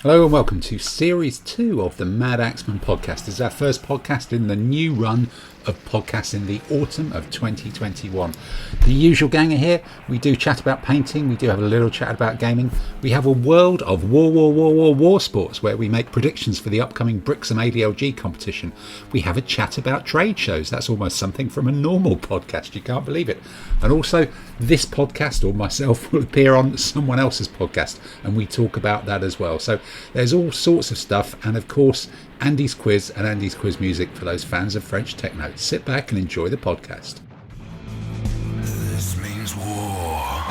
Hello and welcome to Series 2 of the Madaxeman podcast. This is our first podcast in the new run of podcasts in the autumn of 2021. The usual gang are here. We do chat about painting. We do have a little chat about gaming. We have a World of Wor-Wor-WarSports where we make predictions for the upcoming Brixham ADLG competition. We have a chat about trade shows. That's almost something from a normal podcast. You can't believe it. And also, this podcast or myself will appear on someone else's podcast and we talk about that as well. So there's all sorts of stuff, and of course Andy's quiz and Andy's quiz music for those fans of French techno. Sit back and enjoy the podcast. This means war.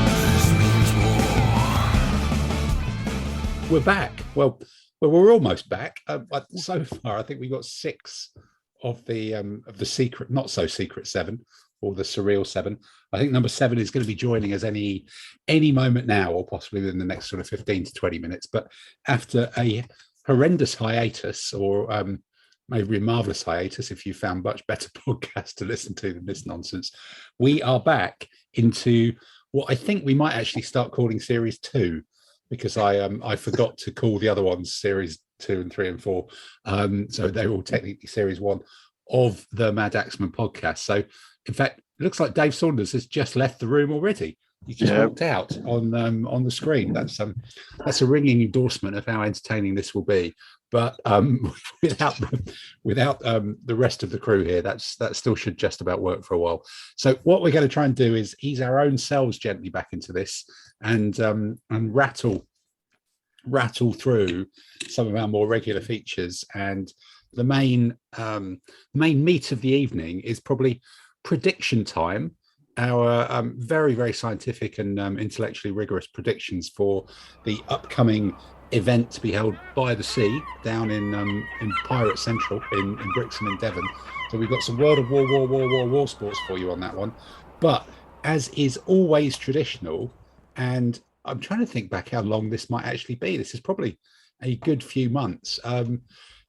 This means war. We're back. Well, we're almost back. So far, I think we got 6 of the secret, not so secret 7, or the surreal 7. I think number 7 is going to be joining us any moment now, or possibly within the next sort of 15 to 20 minutes. But after a horrendous hiatus, or maybe a marvelous hiatus, if you found much better podcasts to listen to than this nonsense, we are back into what I think we might actually start calling Series 2, because I forgot to call the other ones Series 2 and 3 and 4. So they're all technically Series 1 of the Madaxeman podcast. So in fact, it looks like Dave Saunders has just left the room already. He just walked out on the screen. That's a ringing endorsement of how entertaining this will be. But without the rest of the crew here, that still should just about work for a while. So what we're going to try and do is ease our own selves gently back into this and rattle through some of our more regular features. And the main meat of the evening is probably prediction time, our very, very scientific and intellectually rigorous predictions for the upcoming event to be held by the sea down in Pirate Central in Brixham in Devon. So we've got some World of Wor-Wor-WarSports for you on that one. But as is always traditional, and I'm trying to think back how long this might actually be. This is probably a good few months.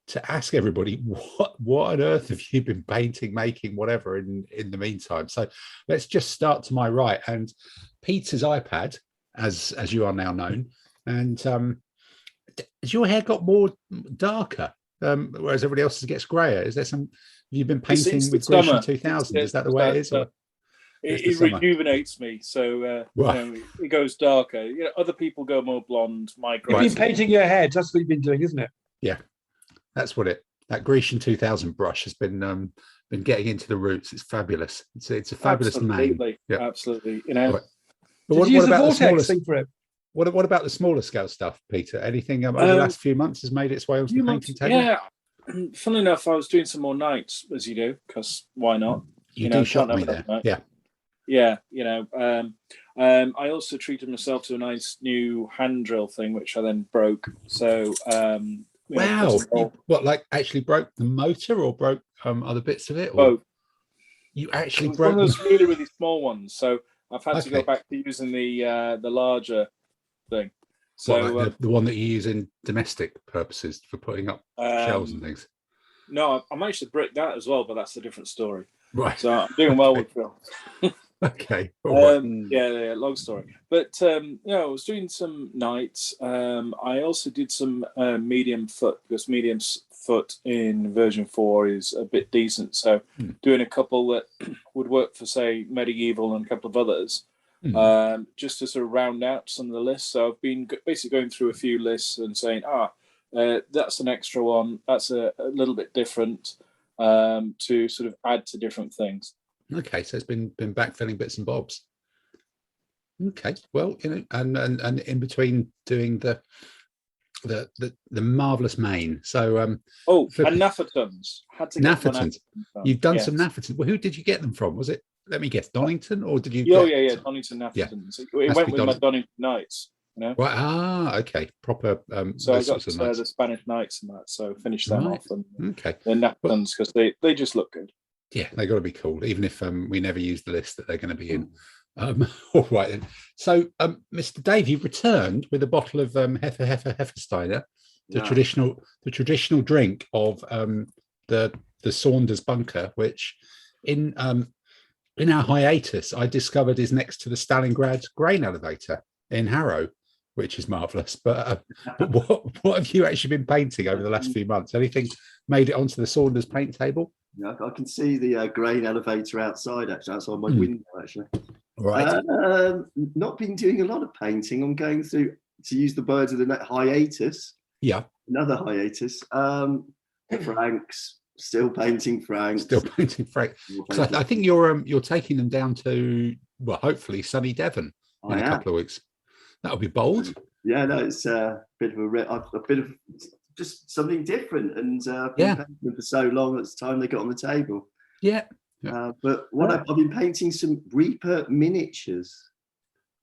To ask everybody, what on earth have you been painting, making, whatever in the meantime? So let's just start to my right. And Peter's iPad, as you are now known. And has your hair got more darker, whereas everybody else's gets grayer? Is there some? Have you been painting with Grecian 2000? Is that the way it is? It rejuvenates me, so it goes darker. Other people go more blonde. You've been painting your head. That's what you've been doing, isn't it? Yeah, that's what that Grecian 2000 brush has been getting into the roots. It's fabulous. It's a fabulous name. Yeah. Absolutely. Right. But what about the vortex thing for it? What about the smaller scale stuff, Peter? Anything over the last few months has made its way onto the painting table? Yeah. Funnily enough, I was doing some more nights, as you do, because why not? You do shock me there. Yeah. I also treated myself to a nice new hand drill thing, which I then broke. So, wow! What, like actually broke the motor, or broke other bits of it? Or? Both. You actually broke one of those really, really small ones. So I've had to go back to using the larger thing. So like the one that you use in domestic purposes for putting up shelves and things. No, I managed to brick that as well, but that's a different story. Right. So I'm doing well with Phil. Okay. Yeah, long story. But I was doing some nights. I also did some medium foot, because medium foot in version 4 is a bit decent. So doing a couple that would work for, say, Medieval and a couple of others, just to sort of round out some of the lists. So I've been basically going through a few lists and saying, that's an extra one. That's a little bit different, to sort of add to different things. Okay, so it's been backfilling bits and bobs. Okay, well, and in between doing the marvelous main. So and Naffertons. Had to get Naffertons. You've done some Naffertons. Well, who did you get them from? Was it? Let me guess, Donington, or did you? Yeah, Donington Naffertons. Yeah. It went with my Donington Knights. Right. Okay. Proper. So I got the Spanish Knights and that. So finished them off. And the Naffertons, because they just look good. Yeah, they got to be cool, even if we never use the list that they're going to be in. All right then. So, Mr. Dave, you've returned with a bottle of Hefeweizen, the traditional drink of the the Saunders bunker, which in our hiatus I discovered is next to the Stalingrad grain elevator in Harrow, which is marvelous. But what have you actually been painting over the last few months? Anything made it onto the Saunders paint table? Yeah, I can see the grain elevator outside my window actually. Right. Not been doing a lot of painting. I'm going through, to use the words of the hiatus. Yeah. Another hiatus. Franks, still painting Franks. Still painting Frank. Because I think you're taking them down to, well, hopefully sunny Devon in a couple of weeks. That'll be bold. Yeah, no, it's a bit of just something different, and been painting them for so long. It's time they got on the table. Yeah. But I've been painting some Reaper miniatures.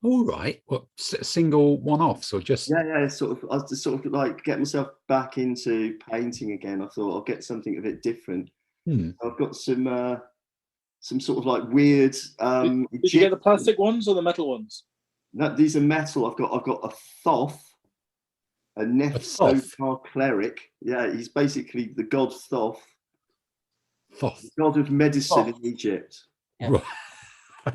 All right. What, single one-offs or just? Yeah. I was just sort of like get myself back into painting again. I thought I'll get something a bit different. I've got some sort of like weird. Did you get the plastic ones or the metal ones? No, these are metal. I've got a Thoth, a Nephthottar cleric. Yeah, he's basically the god Thoth. Thoth, the god of medicine in Egypt. Yeah. Right.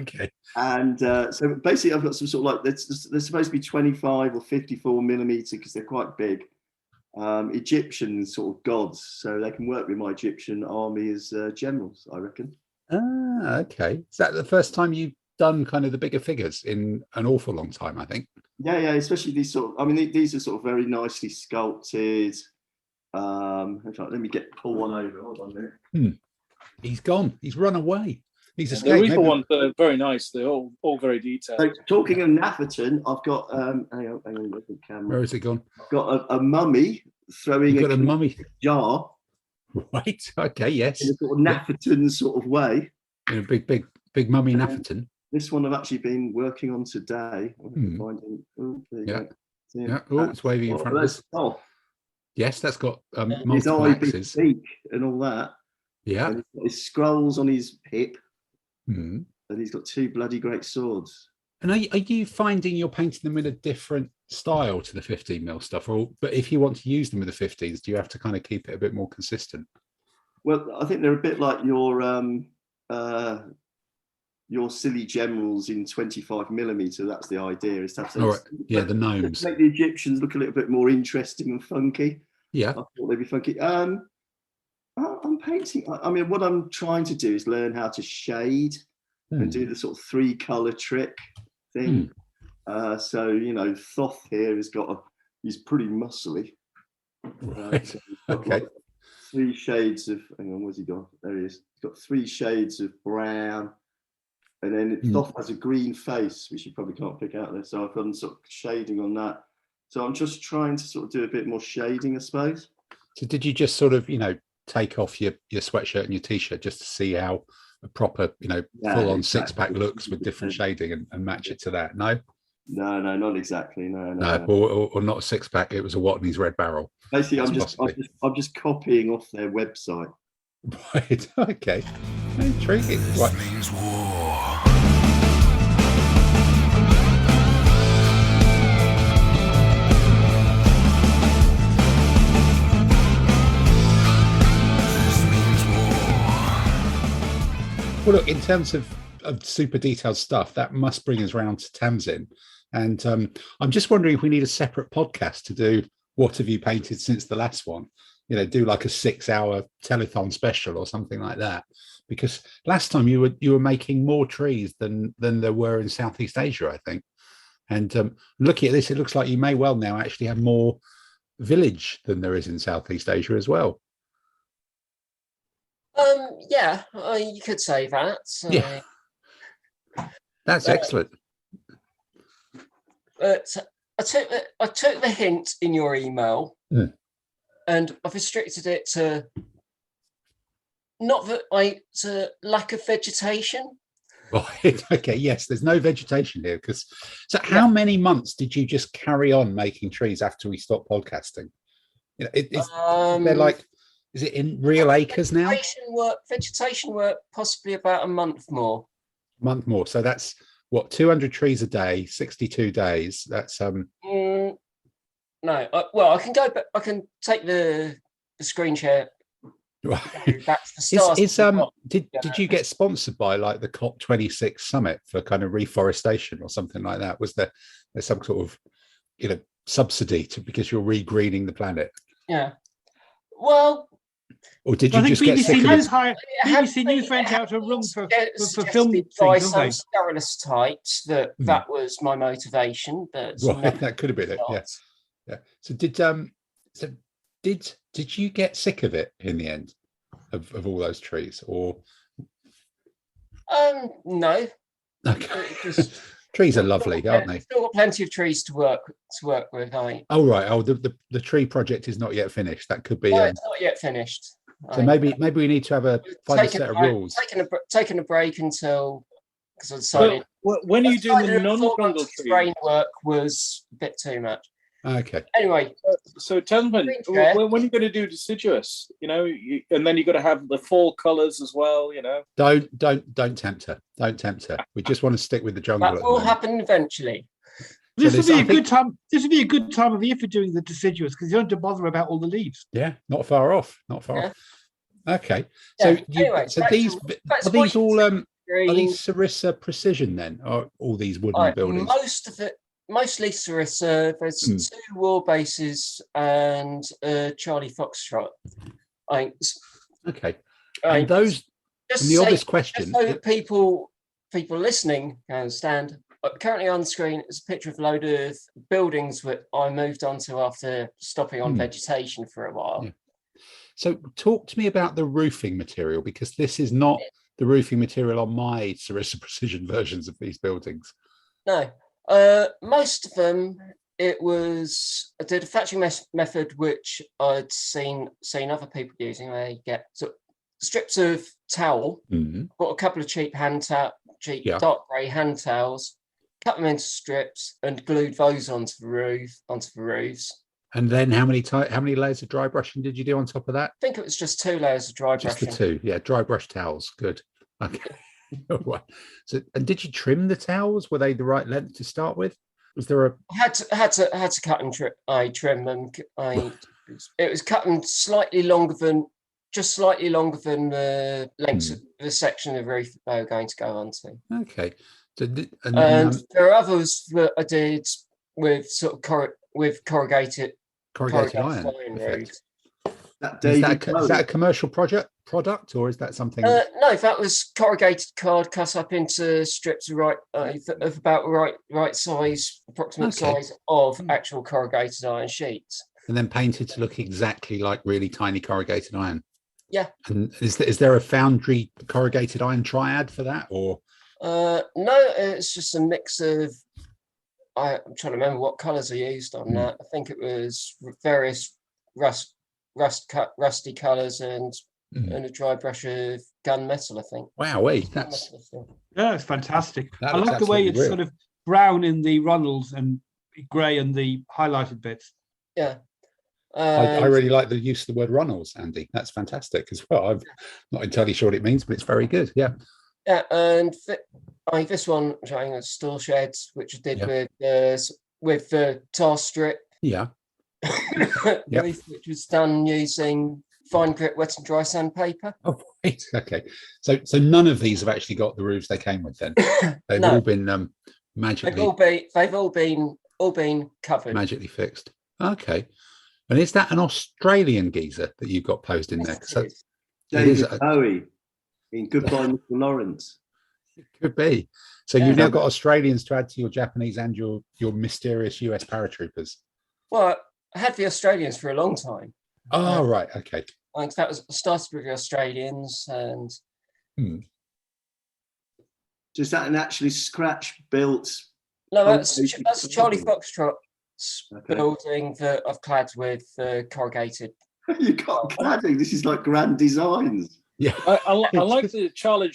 Okay. And so basically, I've got some sort of like they're supposed to be 25 or 54 millimeter because they're quite big. Egyptian sort of gods, so they can work with my Egyptian army as generals, I reckon. Ah, okay. Is that the first time you've done kind of the bigger figures in an awful long time, I think? Yeah, especially these sort of, I mean, these are sort of very nicely sculpted. In fact, let me pull one over. Hold on a minute. He's gone. He's run away. He's escaped. The Reaper ones are very nice. They're all very detailed. So, talking of Napherton, I've got hang on, look at the camera. Where has it gone? I've got a mummy throwing a mummy jar. Right. Okay. Yes. In a sort of Napherton sort of way. In a big mummy Napherton. This one I've actually been working on today. It's waving in front of us. Oh, yes, that's got his multiple axes. beak and all that. Yeah. And he's got his scrolls on his hip. And he's got two bloody great swords. And are you finding you're painting them in a different style to the 15mm stuff? But if you want to use them with the 15s, do you have to kind of keep it a bit more consistent? Well, I think they're a bit like your silly generals in 25mm. That's the idea, is to have some, the gnomes. Make the Egyptians look a little bit more interesting and funky. Yeah. I thought they'd be funky. I'm painting. I mean, what I'm trying to do is learn how to shade and do the sort of 3-color trick thing. So, Thoth here he's pretty muscly. Right. So okay. Like 3 shades of, hang on, where's he gone? There he is. He's got 3 shades of brown. And then Thoth has a green face, which you probably can't pick out there. So I've done sort of shading on that. So I'm just trying to sort of do a bit more shading, I suppose. So did you just sort of, take off your sweatshirt and your t-shirt just to see how a proper, full-on six-pack looks with different shading and match it to that? No, not exactly. No. Or not a six-pack. It was a Watney's Red Barrel. Basically, I'm just copying off their website. Right. Okay. Intriguing. This means war. Well, look, in terms of super detailed stuff, that must bring us round to Tamsin. And I'm just wondering if we need a separate podcast to do what have you painted since the last one? Do like a 6-hour telethon special or something like that. Because last time you were making more trees than there were in Southeast Asia, I think. And looking at this, it looks like you may well now actually have more village than there is in Southeast Asia as well. You could say that. Yeah, that's excellent. But I took the hint in your email, and I've restricted it to to lack of vegetation. Right. Okay. Yes. There's no vegetation here how many months did you just carry on making trees after we stopped podcasting? They're like. Is it in real acres now? Vegetation work, possibly about a month more. So that's what, 200 trees a day, 62 days. That's No. I can go, but I can take the screen share. Right. That's the stars. Did you get sponsored by like the COP26 summit for kind of reforestation or something like that? Was there's some sort of subsidy because you're regreening the planet? Yeah. Well, or did you just get sick of it? BBC News went out a room for film things, by didn't some they? scurrilous types that was my motivation. But Right, that could have been it. Yeah. So did you get sick of it in the end of all those trees, or? No. Okay. Trees are lovely, aren't they? Still got plenty of trees to work with. Oh right. Oh, the tree project is not yet finished. That could be. No, it's not yet finished. So maybe we need to find a set of rules. Taking a break until, because I decided. When are you doing the non-jungle tree? Brain work was a bit too much. Okay. Anyway, so Tamsin, when are you going to do deciduous? And then you've got to have the fall colours as well. Don't tempt her. Don't tempt her. We just want to stick with the jungle. That will happen eventually. This would be a good time. This would be a good time of year for doing the deciduous because you don't have to bother about all the leaves. Yeah, not far off. Off. Okay. Yeah. So are these all are these Sarissa Precision then, or all these wooden buildings? Most of it. Mostly Sarissa. There's 2 war bases and Charlie Foxtrot. Okay. And those. And the obvious question. Just so people listening can understand. Currently on the screen is a picture of a load of buildings that I moved onto after stopping on vegetation for a while. Yeah. So talk to me about the roofing material, because this is not the roofing material on my Sarissa Precision versions of these buildings. No. Most of them, I did a thatching method which I'd seen other people using. They get strips of towel, bought a couple of cheap dark grey hand towels, cut them into strips, and glued those onto the roofs. And then how many layers of dry brushing did you do on top of that? I think it was just 2 layers of dry brushing. Just the 2, yeah. Dry brush towels, good. Okay. So, and did you trim the towels? Were they the right length to start with? Was there a? I had to cut and trim them. It was cutting slightly longer than the length of the section of roof that they were going to go onto. Okay. So and there are others that I did with corrugated iron. Is that a commercial project product, or is that something? No, that was corrugated card cut up into strips of about right size, approximate size of actual corrugated iron sheets, and then painted to look exactly like really tiny corrugated iron. Yeah. And is there a foundry corrugated iron triad for that, or? No, it's just a mix of. I'm trying to remember what colours I used on that. I think it was various rusty colours and a dry brush of gunmetal, I think. Wow, that's it's fantastic. I like the way it's sort of brown in the runnels and grey in the highlighted bits. Yeah. I really like the use of the word runnels, Andy. That's fantastic as well. I'm not entirely sure what it means, but it's very good. Yeah. Yeah, and this one showing a store sheds, which I did with the tar strip. Yeah. Which was done using fine grit wet and dry sandpaper. Oh, right. Okay. So none of these have actually got the roofs they came with then. They've all been magically. They've all been covered. Magically fixed. Okay. And is that an Australian geezer that you've got posed in there? So David Bowie in Goodbye, Mr. Lawrence. It could be. So you've now got Australians to add to your Japanese and your mysterious US paratroopers. Well, I had the Australians for a long time. Oh, right. Okay. I think that was started with the Australians and. So is that an actually scratch built? No, that's a Charlie Foxtrot's building that I've clad with corrugated. You got cladding. This is like grand designs. Yeah, I like the Charlie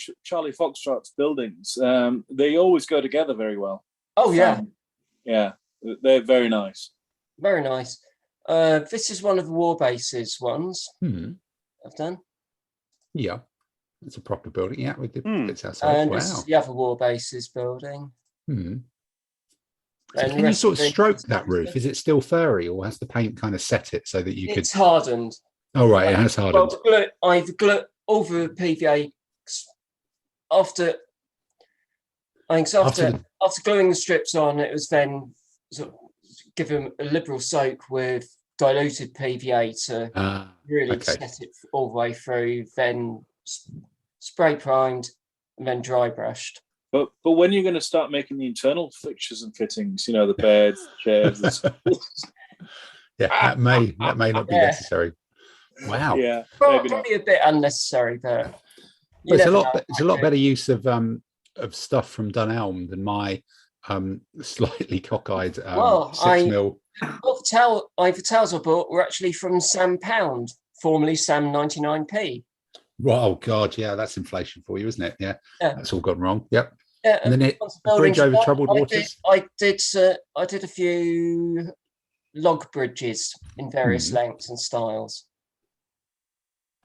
Foxtrot's buildings. They always go together very well. Oh yeah, yeah, they're very nice. Very nice. This is one of the war bases ones I've done. Yeah, it's a proper building. Yeah, with the bits outside. And this is the other war bases building. So can you sort of stroke that roof? Is it still furry, or has the paint kind of set it so that you could? It's hardened. Oh, right, it has hardened. Well, I've glued all the PVA after gluing the strips on. It was then sort of give them a liberal soak with diluted PVA to really set it all the way through. Then spray primed and then dry brushed. But when you're going to start making the internal fixtures and fittings, the beds, chairs. That may not be necessary. Wow. Yeah, probably a bit unnecessary, but it's a lot better use of stuff from Dunelm than my slightly cockeyed 6 mil. The towels I bought were actually from Sam Pound, formerly Sam 99p. Well, oh God, yeah, that's inflation for you, isn't it? Yeah, that's all gone wrong. Yep. Yeah, and then it bridge over troubled waters. I did a few log bridges in various lengths and styles.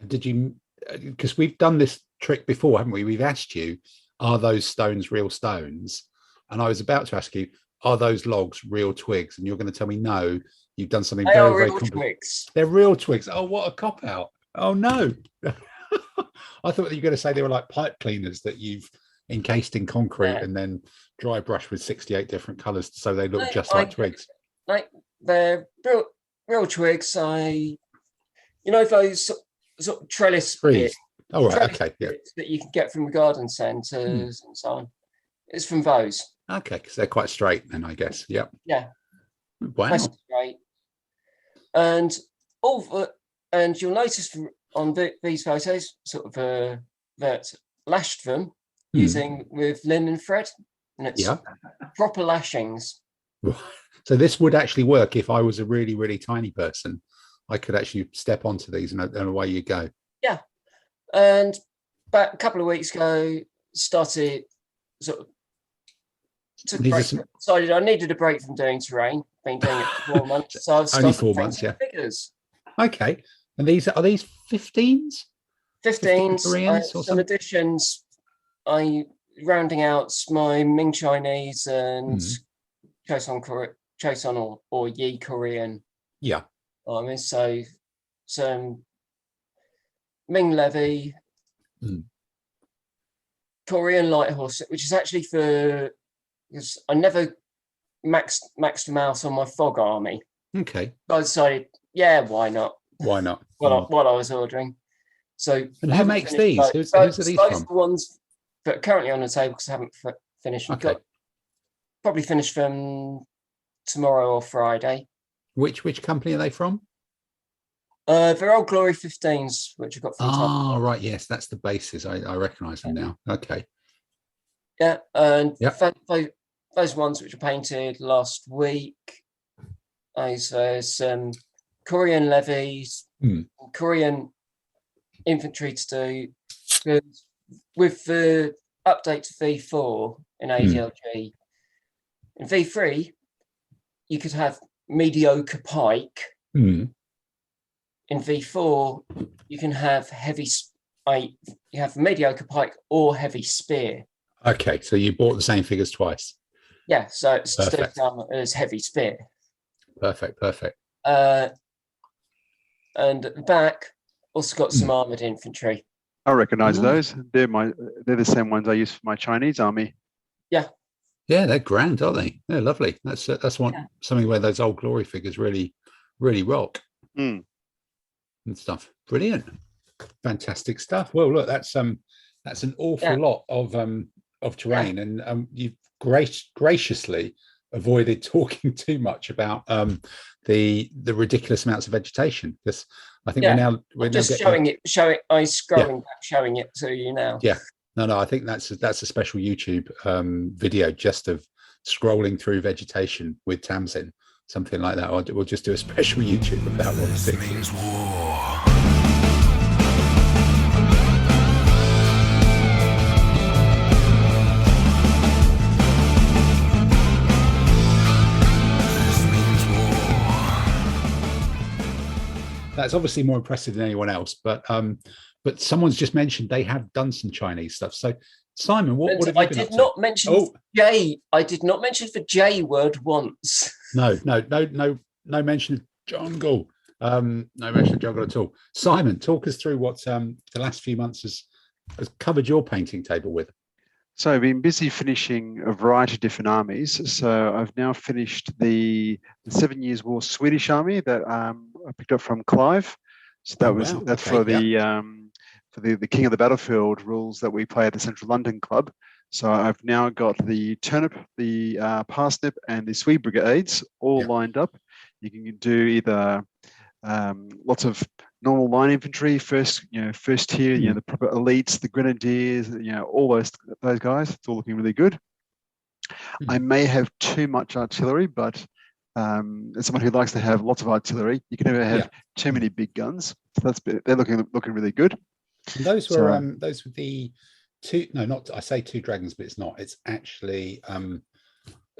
Did you? Because we've done this trick before, haven't we? We've asked you, are those stones real stones? And I was about to ask you, are those logs real twigs? And you're going to tell me no. You've done something very, very complicated. They're real twigs. Oh, what a cop out! Oh no. I thought you were going to say they were like pipe cleaners that you've encased in concrete and then dry brush with 68 different colors so they look just like twigs. Like they're real twigs. Those sort of trellis bits. Oh, right, okay, yeah. That you can get from the garden centres and so on. It's from those. Okay, because they're quite straight then, I guess. Yep. Yeah. Wow. Nice and straight. And you'll notice on these photos, sort of that lashed them using with linen thread, and it's proper lashings. So this would actually work if I was a really, really tiny person. I could actually step onto these and away you go. Yeah. And about a couple of weeks ago, started sort of decided I needed a break from doing terrain. Been doing it for 4 months. So I've started only 4 months, figures. Okay. And are these 15s? 15s. Some additions. I rounding out my Ming Chinese and Choson or Yi Korean. Yeah. So some Ming Levy, Korean light horse, which is actually because I never maxed them out on my fog army. Okay. I decided, why not? Why not? What I was ordering. So, and who makes these? Who's are these from? Those are the ones that are currently on the table because I haven't finished. Okay. Probably finished them tomorrow or Friday. Which company are they from? They're Old Glory 15s, which I got from Tom. Right, yes, that's the bases. I recognise them now. Okay. Yeah, and those ones which were painted last week, some Korean levies, Korean infantry to do. With the update to V4 in ADLG, in V3, you could have mediocre pike. In V4, you can have you have mediocre pike or heavy spear. Okay, so you bought the same figures twice. Yeah, so it's still done as heavy spear. Perfect. And at the back, also got some armoured infantry. I recognise those. They're the same ones I use for my Chinese army. Yeah. Yeah, they're grand, aren't they? They're lovely. That's something where those Old Glory figures really, really rock. And stuff. Brilliant. Fantastic stuff. Well, look, that's an awful lot of terrain, and you've graciously avoided talking too much about the ridiculous amounts of vegetation, because I think we're now showing it. I'm scrolling back, showing it to you now. Yeah. No, I think that's a special YouTube video just of scrolling through vegetation with Tamsin, something like that. We'll just do a special YouTube about what this means war. That's obviously more impressive than anyone else, but someone's just mentioned they have done some Chinese stuff. So, Simon, what have you been up to? I did not mention J. I did not mention the J word once. No mention of jungle. No rational juggle at all. Simon, talk us through what the last few months has covered your painting table with. So I've been busy finishing a variety of different armies. So I've now finished the 7 Years' War Swedish army that I picked up from Clive. So that's for the King of the Battlefield rules that we play at the Central London Club. So I've now got the turnip, the parsnip, and the Swede brigades all lined up. You can do either lots of normal line infantry, first tier, the proper elites, the grenadiers, all those guys. It's all looking really good. I may have too much artillery, but as someone who likes to have lots of artillery, you can never have too many big guns. So they're looking really good. And those were the two. No, not I say two dragons, but it's not. It's actually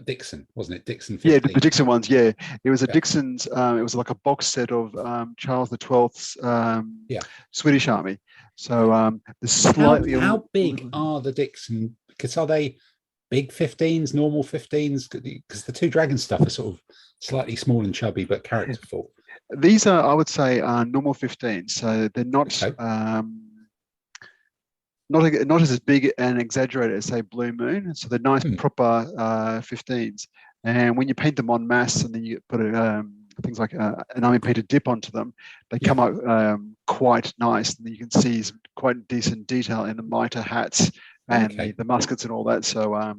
Dixon, wasn't it? Dixon 15. Yeah, the Dixon ones. Yeah, it was a Dixon's. It was like a box set of Charles XII's Swedish army. So the slightly. How big are the Dixon? Because are they big 15s, normal 15s? Because the two dragon stuff are sort of slightly small and chubby, but characterful. These are, I would say, normal 15s. So they're not. Not as big and exaggerated as say Blue Moon, so they're nice proper 15s. And when you paint them en masse, and then you put things like an army painted dip onto them, they come out quite nice, and you can see some quite decent detail in the mitre hats and the muskets and all that. So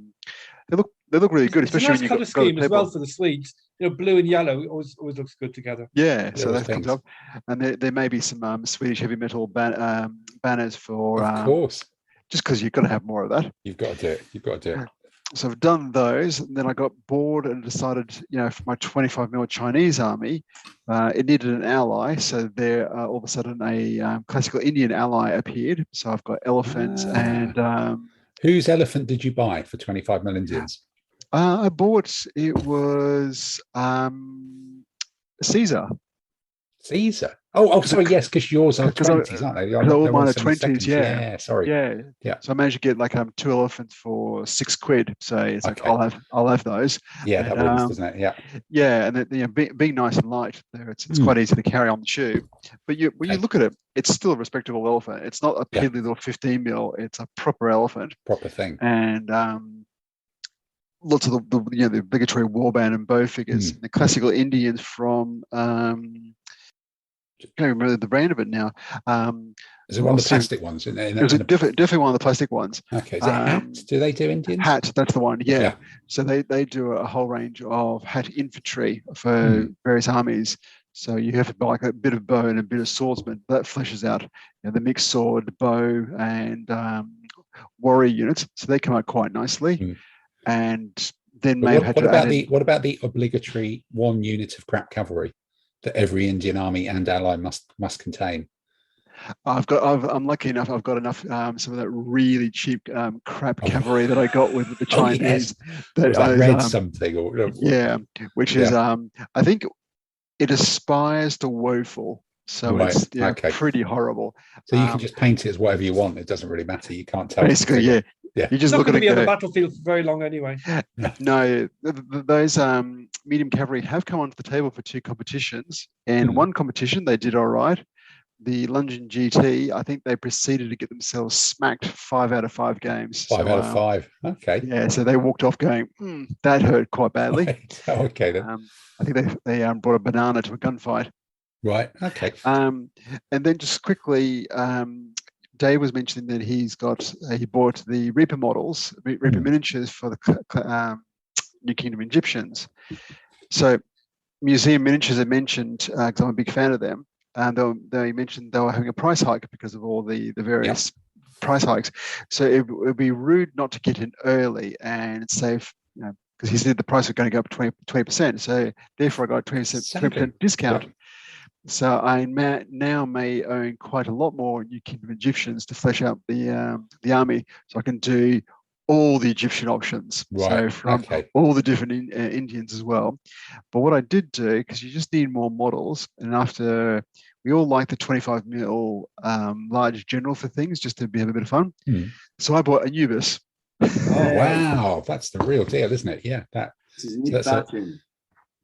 they look really good, especially it's a nice colour scheme as well for the Swedes. Blue and yellow always looks good together. Yeah, so that comes up, and there may be some Swedish heavy metal banners for. Of course, just because you've got to have more of that. You've got to do it. So I've done those, and then I got bored and decided, for my 25mm Chinese army, it needed an ally. So there, all of a sudden, a classical Indian ally appeared. So I've got elephants and. Whose elephant did you buy for 25mm Indians? I bought, it was Caesar. Caesar? Oh, sorry, yes, because yours are 20s, aren't they? All mine are 20s, yeah. Sorry. Yeah. So I managed to get like 2 elephants for £6. So it's like I'll have those. Yeah, that works, doesn't it? Yeah. Yeah, and then, being nice and light, there it's quite easy to carry on the shoe. But when you look at it, it's still a respectable elephant. It's not a piddly little 15mm. It's a proper elephant. Proper thing. And lots of the obligatory warband and bow figures. The classical Indians from. I can't remember the brand of it now. Is it one of the plastic ones? It was definitely one of the plastic ones. Okay. Is it hats? Do they do Indians? Hat, that's the one. Yeah. So they do a whole range of hat infantry for various armies. So you have to buy like a bit of bow and a bit of swordsman. That fleshes out the mixed sword, bow, and warrior units. So they come out quite nicely. And then what about the obligatory 1 unit of crap cavalry that every Indian army and ally must contain? I'm lucky enough. I've got enough some of that really cheap crap cavalry that I got with the Chinese. That I read something, which is I think it aspires to woeful. So it's pretty horrible. So you can just paint it as whatever you want. It doesn't really matter. You can't tell. Basically, yeah. You just not look going at to be on the battlefield for very long anyway. No, those medium cavalry have come onto the table for 2 competitions. And one competition they did all right. The London GT, I think they proceeded to get themselves smacked 5 out of 5 games. 5 out of 5. Okay. Yeah, so they walked off going, that hurt quite badly. Right. Okay then. I think they brought a banana to a gunfight. Right. Okay. And then just quickly, Dave was mentioning that he bought the Reaper models, Reaper miniatures for the New Kingdom Egyptians. So Museum Miniatures are mentioned because I'm a big fan of them. And they mentioned they were having a price hike because of all the various price hikes. So it would be rude not to get in early and save, because he said the price was going to go up 20%. So therefore I got a 20% discount. So I now may own quite a lot more New Kingdom Egyptians to flesh out the army, so I can do all the Egyptian options. Right. So from all the different Indians as well. But what I did do, because you just need more models, and after we all like the 25mm large general for things, just to have a bit of fun. So I bought Anubis. Oh wow, that's the real deal, isn't it? Yeah,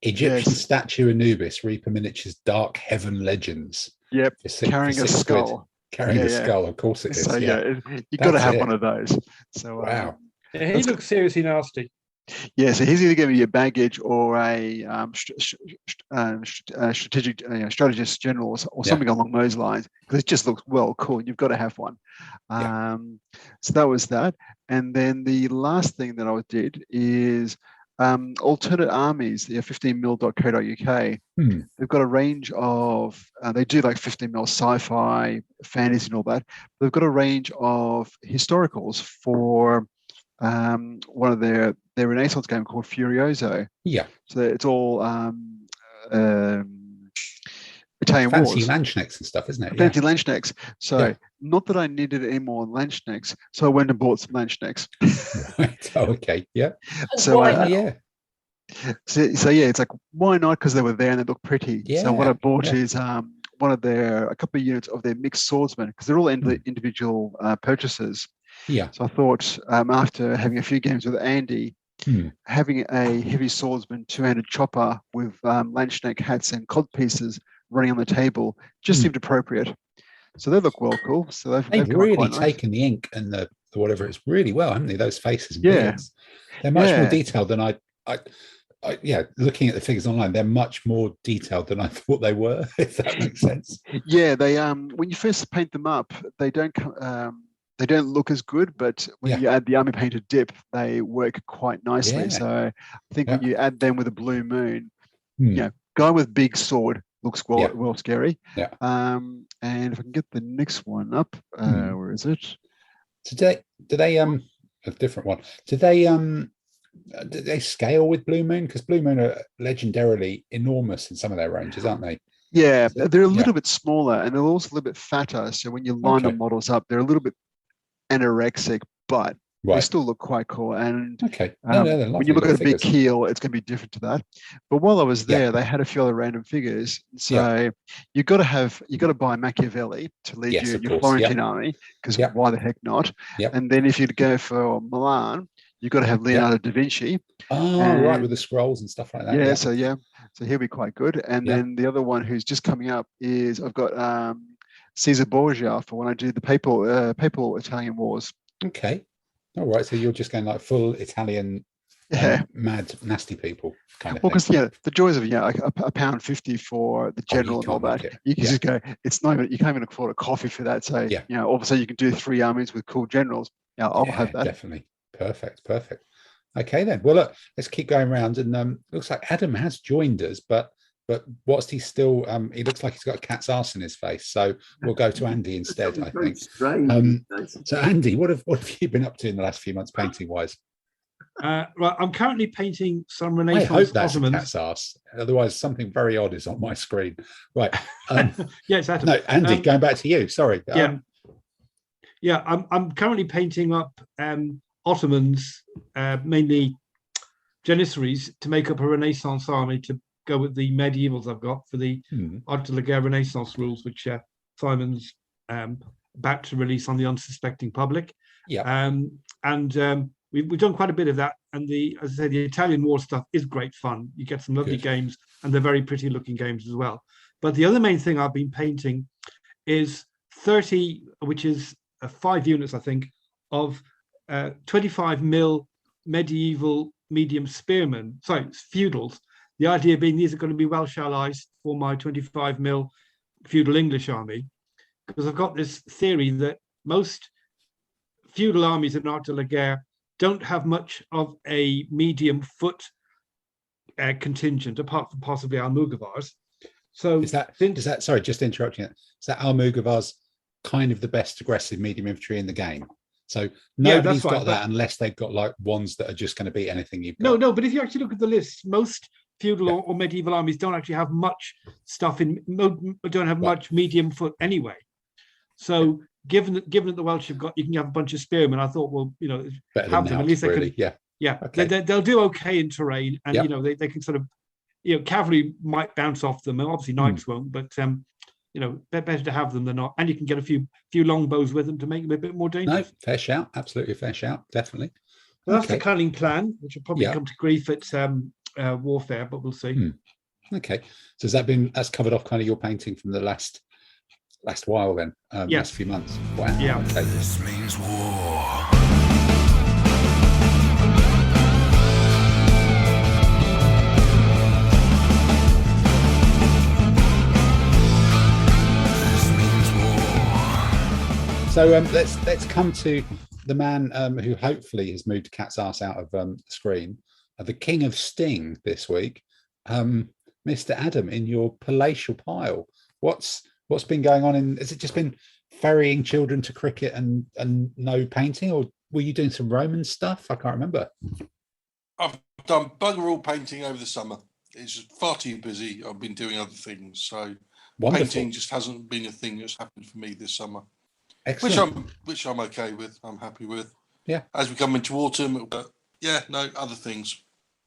Egyptian statue Anubis, Reaper Miniatures, Dark Heaven Legends. Yep, carrying a skull. Quid. Carrying a skull, of course it is. So you've got to have one of those. So wow, he looks seriously nasty. Yeah, so he's either going to be a baggage or a strategic strategist general or something along those lines, because it just looks well cool. And you've got to have one. So that was that. And then the last thing that I did is alternate armies, the 15mil.co.uk. They've got a range of, they do like 15mil sci-fi, fantasy and all that. They've got a range of historicals for one of their Renaissance game called Furioso. Yeah. So it's all Italian fancy wars. Landsknechts and stuff, isn't it? Fancy Landsknechts. So not that I needed any more Landsknechts, so I went and bought some Landsknechts. Right. Oh, okay. Yeah. So So yeah, it's like, why not? Because they were there and they look pretty. Yeah. So what I bought is a couple of units of their mixed swordsmen, because they're all individual purchases. Yeah. So I thought after having a few games with Andy, having a heavy swordsman, two-handed chopper with Landsknecht hats and cod pieces running on the table just seemed appropriate. So they look well cool. So they've really taken the ink and the whatever it's really well, haven't they? Those faces and beards. They're much more detailed than I looking at the figures online, they're much more detailed than I thought they were, if that makes sense. Yeah, they when you first paint them up, they don't look as good, but when you add the army painted dip, they work quite nicely. So I think when you add them with a blue moon, guy with big sword looks well scary. Yeah. And if I can get the next one up, where is it? Do they a different one? Do they scale with Blue Moon? Because Blue Moon are legendarily enormous in some of their ranges, aren't they? Yeah, they're a little bit smaller and they're also a little bit fatter. So when you line the models up, they're a little bit anorexic, but they still look quite cool. And when you look at a big keel, it's going to be different to that. But while I was there, they had a few other random figures. So you've got to buy Machiavelli to lead your Florentine army, because why the heck not? And then if you'd go for Milan, you've got to have Leonardo da Vinci. Oh, right, with the scrolls and stuff like that. Yeah, so he'll be quite good. And then the other one who's just coming up is I've got Caesar Borgia for when I do the papal Italian wars. Okay. All right, so you're just going like full Italian, mad, nasty people kind of thing. Because the joys of like £1.50 for the general and all that. You can just go. It's not even, you can't even afford a coffee for that. So all of a sudden you can do 3 armies with cool generals. I'll have that. Definitely. Perfect. Okay then. Well, look, let's keep going around. And looks like Adam has joined us, but whilst he's still, he looks like he's got a cat's arse in his face. So we'll go to Andy instead, I think. So Andy, what have you been up to in the last few months, painting wise? Right, I'm currently painting some Renaissance I hope that's Ottomans. a cat's arse. Otherwise, something very odd is on my screen. Right. Yes, Adam. No, Andy, going back to you. Sorry. I'm currently painting up Ottomans, mainly Janissaries, to make up a Renaissance army to go with the medievals I've got for the Art de la Guerre Renaissance rules, which Simon's about to release on the unsuspecting public. We've done quite a bit of that, and as I say, the Italian war stuff is great fun. You get some lovely games, and they're very pretty looking games as well. But the other main thing I've been painting is 30, which is 5 units, I think, of 25mm medieval medium spearmen, feudals. The idea being these are going to be well shallized for my 25mm feudal English army, because I've got this theory that most feudal armies in Art de la Guerre don't have much of a medium foot contingent, apart from possibly Almogavars. So is that sorry, just interrupting it. Is that Almogavar's kind of the best aggressive medium infantry in the game? So nobody's got that unless they've got like ones that are just going to beat anything you've got. No, but if you actually look at the list, most feudal or medieval armies don't actually have much stuff don't have much medium foot anyway. So given that the Welsh have got, you can have a bunch of spearmen. I thought, well, have them. At least they can. Okay. They'll do okay in terrain, and they can sort of, cavalry might bounce off them, and obviously knights won't, but better to have them than not. And you can get a few longbows with them to make them a bit more dangerous. No, fair shout, absolutely fair shout, definitely. Well, that's the cunning plan, which will probably come to grief at warfare, but we'll see. Okay, so that's covered off kind of your painting from the last while then, last few months. Wow. Yeah. Okay. This means war. This means war. So let's come to the man who hopefully has moved cat's ass out of the screen, the king of Sting this week, Mr. Adam, in your palatial pile. What's been going on? Has it just been ferrying children to cricket and no painting, or were you doing some Roman stuff? I can't remember. I've done bugger all painting over the summer. It's far too busy. I've been doing other things, so Wonderful. painting just hasn't been a thing that's happened for me this summer. Excellent. Which I'm okay with. I'm happy with. Yeah. As we come into autumn, other things.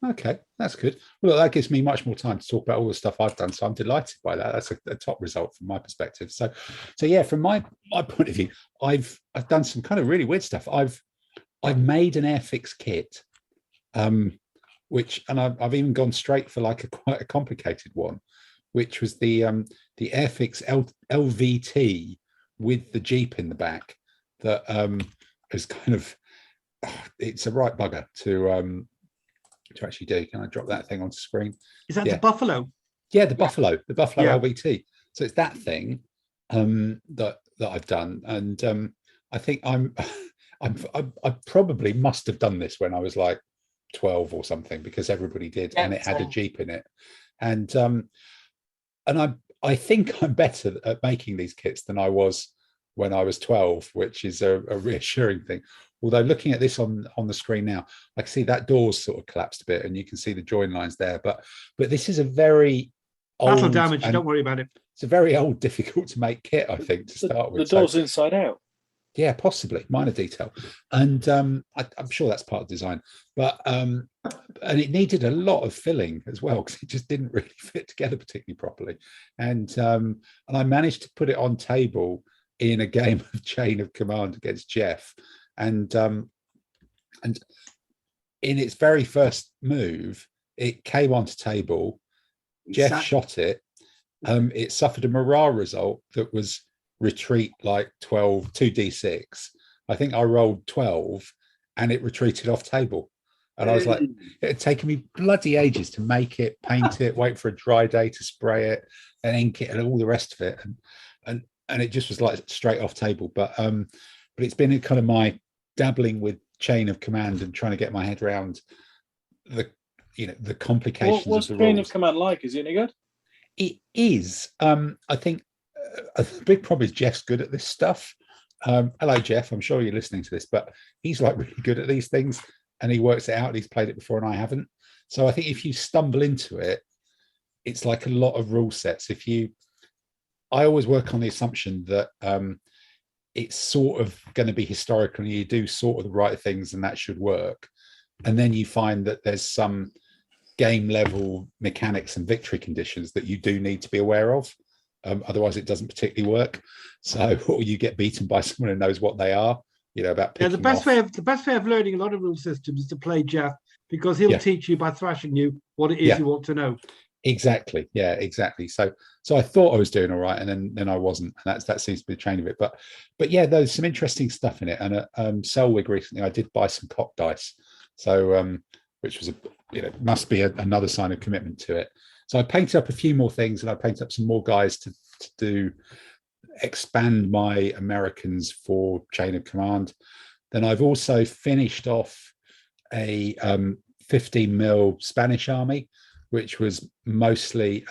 Okay, that's good. Well, that gives me much more time to talk about all the stuff I've done, so I'm delighted by that. That's a top result from my perspective. So yeah, from my point of view, I've done some kind of really weird stuff. I've made an Airfix kit, which I've even gone straight for like quite a complicated one, which was the Airfix LVT with the Jeep in the back. That is kind of, it's a right bugger to actually do. Can I drop that thing onto screen? Is that the Buffalo? Yeah, the Buffalo Yeah. LVT. So it's that thing that I've done, and I think I probably must have done this when I was like 12 or something, because everybody did, and it had a Jeep in it, and I think I'm better at making these kits than I was when I was 12, which is a reassuring thing. Although looking at this on the screen now, I can see that door's sort of collapsed a bit, and you can see the join lines there. But this is a very old, battle damage. Don't worry about it. It's a very old, difficult to make kit, I think, to start with. The door's inside out. Yeah, possibly minor detail, and I'm sure that's part of design. But and it needed a lot of filling as well, because it just didn't really fit together particularly properly. And I managed to put it on table in a game of Chain of Command against Jeff. And in its very first move, it came onto table. Jeff shot it. It suffered a morale result that was retreat like 12, 2d6. I think I rolled 12, and it retreated off table. And I was like, it had taken me bloody ages to make it, paint it, wait for a dry day to spray it, and ink it, and all the rest of it. And it just was like straight off table. But it's been kind of my dabbling with Chain of Command and trying to get my head around the complications What's of the Chain rules. of Command like? Is it any good? It is. I think a big problem is Jeff's good at this stuff. Hello, Jeff. I'm sure you're listening to this, but he's like really good at these things, and he works it out. He's played it before, and I haven't. So I think if you stumble into it, it's like a lot of rule sets. I always work on the assumption that it's sort of going to be historical, and you do sort of the right things, and that should work. And then you find that there's some game level mechanics and victory conditions that you do need to be aware of. Otherwise, it doesn't particularly work. So, or you get beaten by someone who knows what they are. About picking the best way of learning a lot of rule systems is to play Jeff, because he'll teach you by thrashing you what it is you want to know. Exactly. Yeah, exactly. So I thought I was doing all right, and then I wasn't. And that seems to be the train of it. But yeah, there's some interesting stuff in it. And at SELWG recently, I did buy some cock dice. So which was must be another sign of commitment to it. So I painted up a few more things, and I painted up some more guys to expand my Americans for Chain of Command. Then I've also finished off a 15mm Spanish army, which was mostly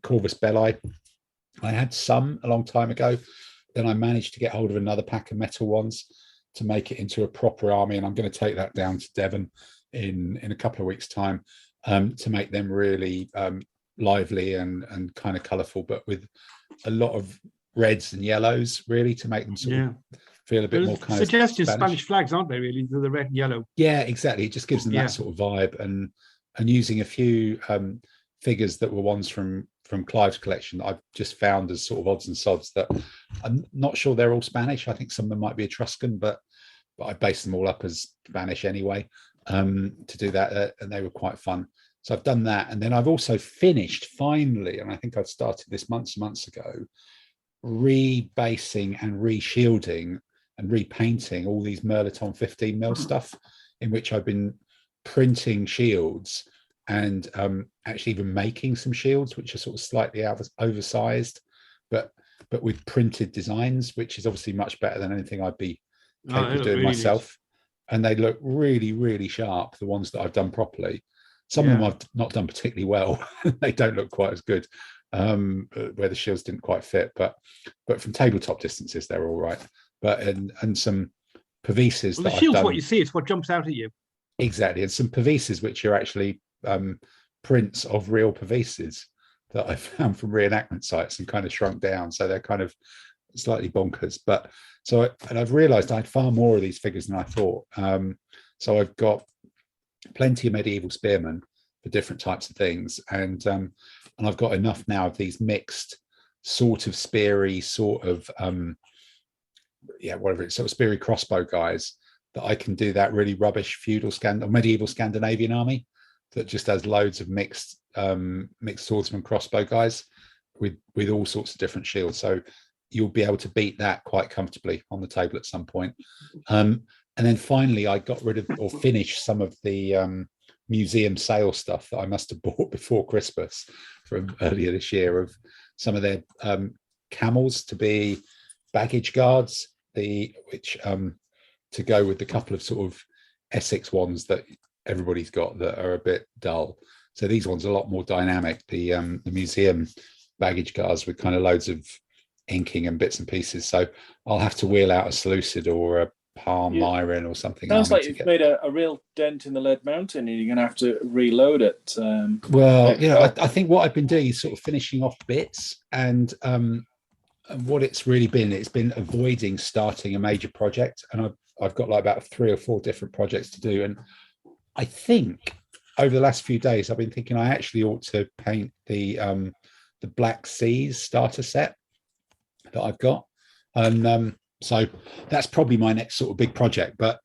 Corvus Belli. I had some a long time ago. Then I managed to get hold of another pack of metal ones to make it into a proper army, and I'm going to take that down to Devon in a couple of weeks' time to make them really lively and kind of colourful, but with a lot of reds and yellows, really, to make them sort of feel a bit more kind of suggested Spanish flags, aren't they, really? The red and yellow. Yeah, exactly. It just gives them that sort of vibe, and using a few figures that were ones from Clive's collection that I've just found as sort of odds and sods that I'm not sure they're all Spanish. I think some of them might be Etruscan, but I based them all up as Spanish anyway to do that, and they were quite fun. So I've done that. And then I've also finished finally, and I think I started this months ago, rebasing and reshielding and repainting all these Merlaton 15mm stuff, in which I've been printing shields and actually even making some shields, which are sort of slightly oversized, but with printed designs, which is obviously much better than anything I'd be capable of doing really myself. And they look really, really sharp, the ones that I've done properly. Some of them I've not done particularly well. They don't look quite as good, where the shields didn't quite fit, but from tabletop distances, they're all right. But and some Pavises the shield's what you see, it's what jumps out at you. Exactly. And some Pavises, which are actually prints of real Pavises that I found from reenactment sites and kind of shrunk down. So they're kind of slightly bonkers. But and I've realized I had far more of these figures than I thought. So I've got plenty of medieval spearmen for different types of things. And I've got enough now of these mixed sort of speary, sort of, whatever it's sort of speary crossbow guys, that I can do that really rubbish feudal or medieval Scandinavian army that just has loads of mixed swordsman crossbow guys with all sorts of different shields. So you'll be able to beat that quite comfortably on the table at some point. And then finally, I got rid of or finished some of the museum sale stuff that I must have bought before Christmas from earlier this year, of some of their camels to be baggage guards, which to go with the couple of sort of Essex ones that everybody's got that are a bit dull. So these ones are a lot more dynamic. The museum baggage guards with kind of loads of inking and bits and pieces. So I'll have to wheel out a Seleucid or a Palm Iron or something. Sounds like you've made a real dent in the lead mountain, and you're going to have to reload it. I think what I've been doing is sort of finishing off bits, and what it's been avoiding starting a major project, and I've got like about 3 or 4 different projects to do. And I think over the last few days I've been thinking I actually ought to paint the Black Seas starter set that I've got, and so that's probably my next sort of big project. But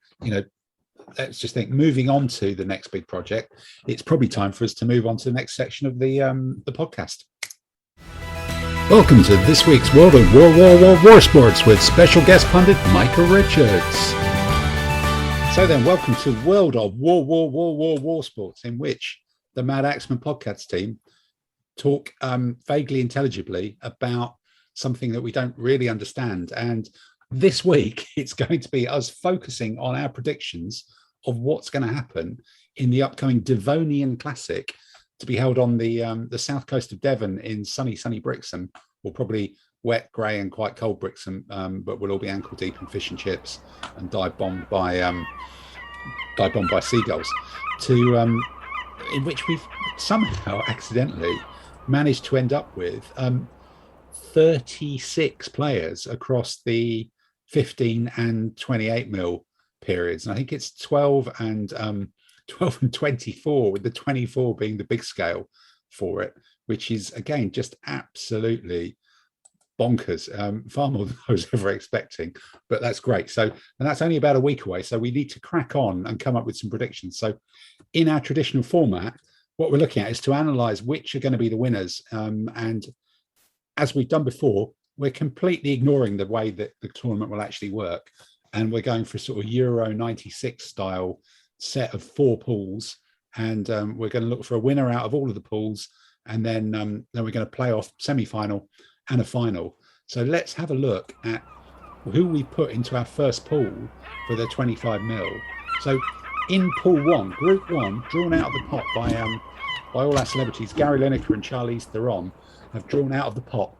let's just think, moving on to the next big project, it's probably time for us to move on to the next section of the podcast. Welcome to this week's World of Wor-Wor-WarSports with special guest pundit Micah Richards. So then, welcome to World of Wor-Wor-WarSports, in which the Madaxeman podcast team talk vaguely intelligibly about something that we don't really understand. And this week, it's going to be us focusing on our predictions of what's going to happen in the upcoming Devonian Classic, to be held on the south coast of Devon in sunny Brixham, or probably wet, grey, and quite cold Brixham, but we'll all be ankle deep in fish and chips and dive bombed by seagulls. In which we've somehow accidentally managed to end up with 36 players across the 15 and 28 mil periods, and I think it's 12 and 24, with the 24 being the big scale for it, which is again just absolutely bonkers, far more than I was ever expecting, but that's great. So, and that's only about a week away, so we need to crack on and come up with some predictions. So in our traditional format, what we're looking at is to analyze which are going to be the winners, and as we've done before, we're completely ignoring the way that the tournament will actually work, and we're going for a sort of Euro 96 style set of 4 pools, and we're going to look for a winner out of all of the pools, and then we're going to play off semi-final and a final. So let's have a look at who we put into our first pool for the 25 mil. So in pool 1, group 1, drawn out of the pot by all our celebrities, Gary Lineker and Charlize Theron, have drawn out of the pot.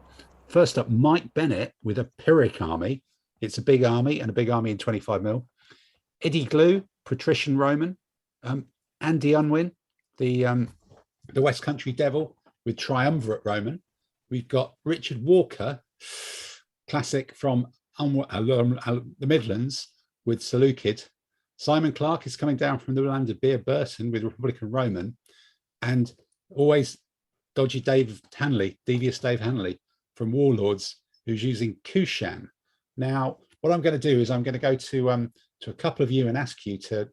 First up, Mike Bennett with a Pyrrhic army. It's a big army, and a big army in 25 mil. Eddie Glue, Patrician Roman. Andy Unwin, the West Country Devil with Triumvirate Roman. We've got Richard Walker, classic from the Midlands, with SELWG. Simon Clark is coming down from the land of Beer Burton with Republican Roman. And always dodgy Devious Dave Hanley from Warlords, who's using Kushan. Now, what I'm going to do is I'm going to go to a couple of you and ask you to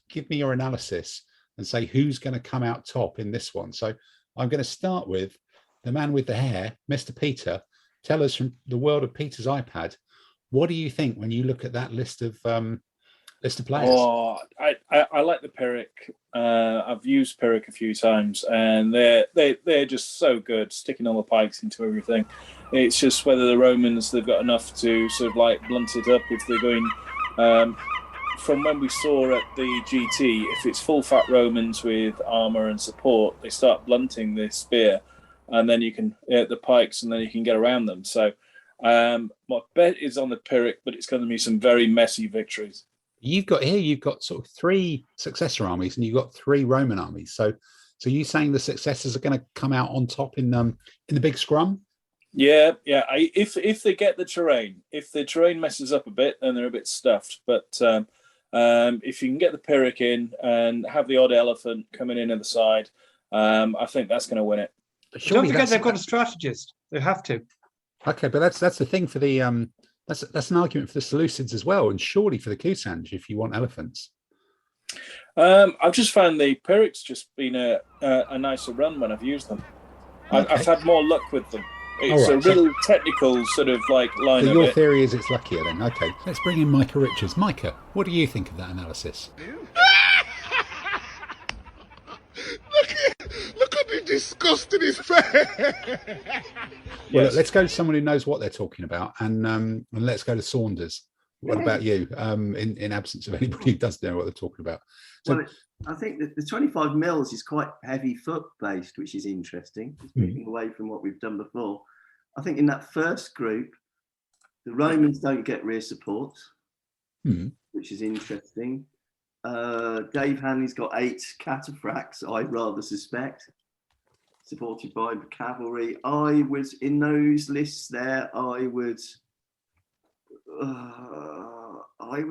give me your analysis and say who's going to come out top in this one. So I'm going to start with the man with the hair, Mr. Peter. Tell us from the world of Peter's iPad, what do you think when you look at that list of players? Oh, I like the Pyrrhic. I've used Pyrrhic a few times, and they're just so good, sticking all the pikes into everything. It's just whether the Romans, they've got enough to sort of like blunt it up if they're going. From when we saw at the GT, if it's full fat Romans with armor and support, they start blunting the spear, and then you can the pikes, and then you can get around them. So my bet is on the Pyrrhic, but it's going to be some very messy victories. You've got sort of 3 successor armies, and you've got 3 Roman armies. So you saying the successors are going to come out on top in the big scrum? Yeah. If they get the terrain, if the terrain messes up a bit, then they're a bit stuffed. But if you can get the Pyrrhic in and have the odd elephant coming in at the side, I think that's going to win it. Don't forget they've got a strategist. They have to. Okay, but that's the thing for the that's an argument for the Seleucids as well, and surely for the Kusanj if you want elephants. I've just found the Pyrrhic's just been a nicer run when I've used them. Okay. I've had more luck with them. It's a real technical sort of like line. So your theory is it's luckier then. Okay, let's bring in Micah Richards. Micah, what do you think of that analysis? Look at the disgust in his face. Well, look, let's go to someone who knows what they're talking about, and let's go to Saunders. What about you? In absence of anybody who does know what they're talking about. So, well, I think that the 25 mils is quite heavy foot based, which is interesting. It's moving away from what we've done before. I think in that first group, the Romans don't get rear support, which is interesting. Dave Hanley's got 8 cataphracts, I rather suspect, supported by the cavalry. I would, in those lists there, I would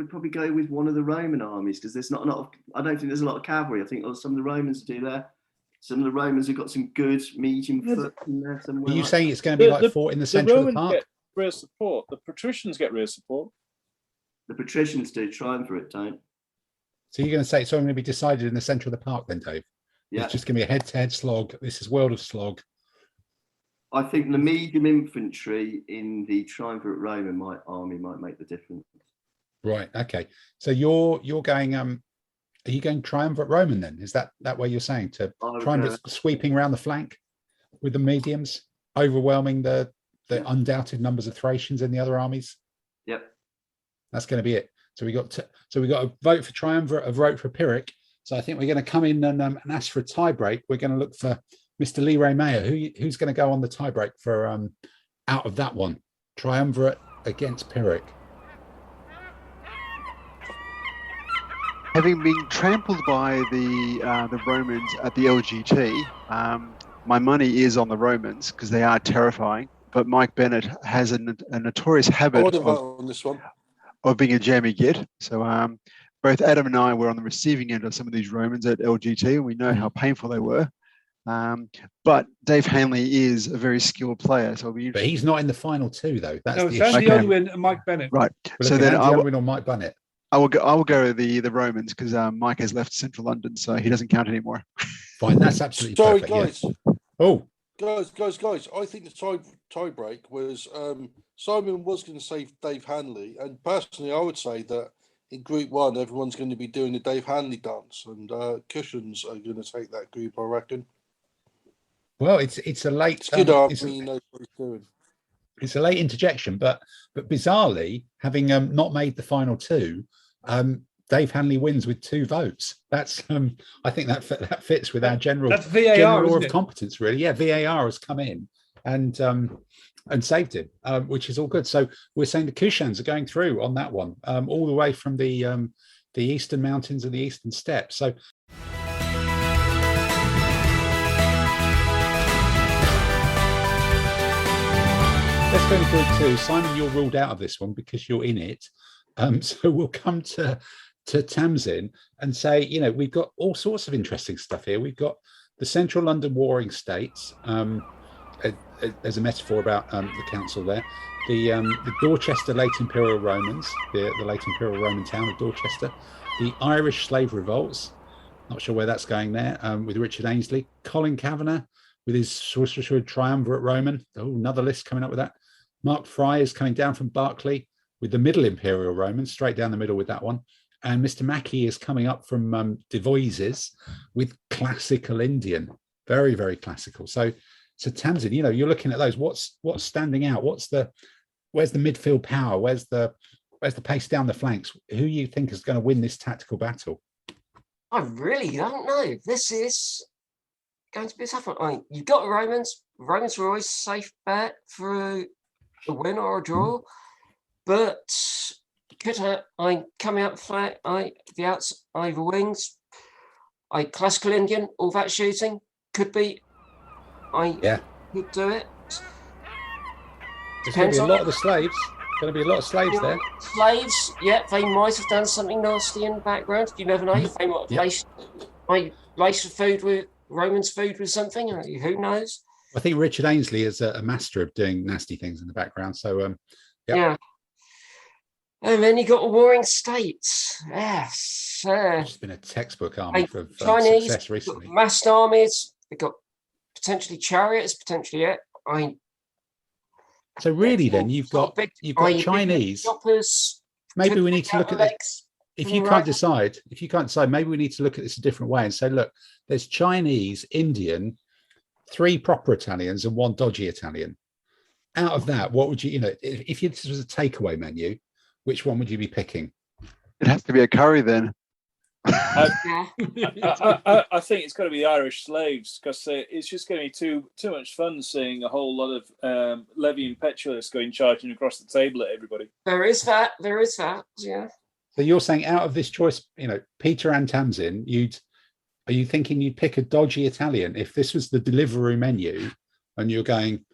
probably go with one of the Roman armies, because there's not a lot of, I don't think there's a lot of cavalry. I think some of the Romans do there. Some of the Romans have got some good medium foot in there somewhere. Are you saying it's going to be like fought in the centre of the park? Get rear support. The patricians get rear support. The patricians do. Triumvirate don't. So you're going to say it's only going to be decided in the centre of the park then, Dave? Yeah. It's just going to be a head-to-head slog. This is World of Slog. I think the medium infantry in the triumvirate Roman army might make the difference. Right. Okay. So you're going. Are you going triumvirate Roman then? Is that way you're saying to triumvirate sweeping around the flank with the mediums, overwhelming the undoubted numbers of Thracians in the other armies? Yep. That's going to be it. So we got a vote for triumvirate, a vote for Pyrrhic. So I think we're going to come in and ask for a tie break. We're going to look for Mr. Leray Mayer. Who's going to go on the tie break for out of that one? Triumvirate against Pyrrhic. Having been trampled by the Romans at the LGT, my money is on the Romans because they are terrifying. But Mike Bennett has a notorious habit on this one of being a jammy git. So both Adam and I were on the receiving end of some of these Romans at LGT, and we know how painful they were. But Dave Hanley is a very skilled player, so but he's not in the final 2 though. That's no, the only win, Mike Bennett. Right. So then I will win on Mike Bennett. I will go the Romans because Mike has left Central London, so he doesn't count anymore. Fine, that's absolutely sorry, perfect. guys. Yeah. Oh, guys! I think the tie break was Simon was going to say Dave Hanley, and personally, I would say that in Group 1, everyone's going to be doing the Dave Hanley dance, and Cushions are going to take that group, I reckon. Well, it's a late. It's good army, knows what he's doing. It's a late interjection, but bizarrely, having not made the final 2, Dave Hanley wins with 2 votes. That's I think that fits with our general law of competence, really. Yeah, VAR has come in and saved him, which is all good. So we're saying the Kushans are going through on that one, all the way from the eastern mountains and the eastern steppes. So. Let's go to Group 2. Simon, you're ruled out of this one because you're in it. So we'll come to Tamsin and say, we've got all sorts of interesting stuff here. We've got the Central London warring states, as a metaphor about the council there. The Dorchester late Imperial Romans, the late Imperial Roman town of Dorchester. The Irish slave revolts. Not sure where that's going there. With Richard Ainsley, Colin Kavanagh with his Swiss triumvirate Roman. Oh, another list coming up with that. Mark Fry is coming down from Berkeley with the Middle Imperial Roman, straight down the middle with that one. And Mr. Mackey is coming up from Devoises with classical Indian, very, very classical. So Tamsin, you're looking at those. What's standing out? Where's the midfield power? Where's the pace down the flanks? Who you think is going to win this tactical battle? I really don't know. This is going to be a tough one. I mean, you've got the Romans. Romans were always a safe bet for a win or a draw. But coming out flat, the outs, the wings, classical Indian, all that shooting could be. Could do it. There's going to be a lot of the slaves. Going to be a lot of slaves there. Slaves, they might have done something nasty in the background. You never know. They might have laced food with Romans' food with something. Who knows? I think Richard Ainsley is a master of doing nasty things in the background. So, yeah. And then you got the warring states. Yes. It's been a textbook army of Chinese success recently. Massed armies. They've got potentially chariots, potentially So really, then you've got Chinese. Choppers, maybe we need to look at this. If you can't decide, maybe we need to look at this a different way and say, look, there's Chinese, Indian, 3 proper Italians, and 1 dodgy Italian. Out of that, what would you, if this was a takeaway menu, which one would you be picking? It has to be a curry then. I think it's got to be the Irish slaves, because it's just going to be too much fun seeing a whole lot of Levy and Petrolus going charging across the table at everybody. There is that, yeah. So you're saying out of this choice, Peter and Tamsin, are you thinking you'd pick a dodgy Italian if this was the Deliveroo menu and you're going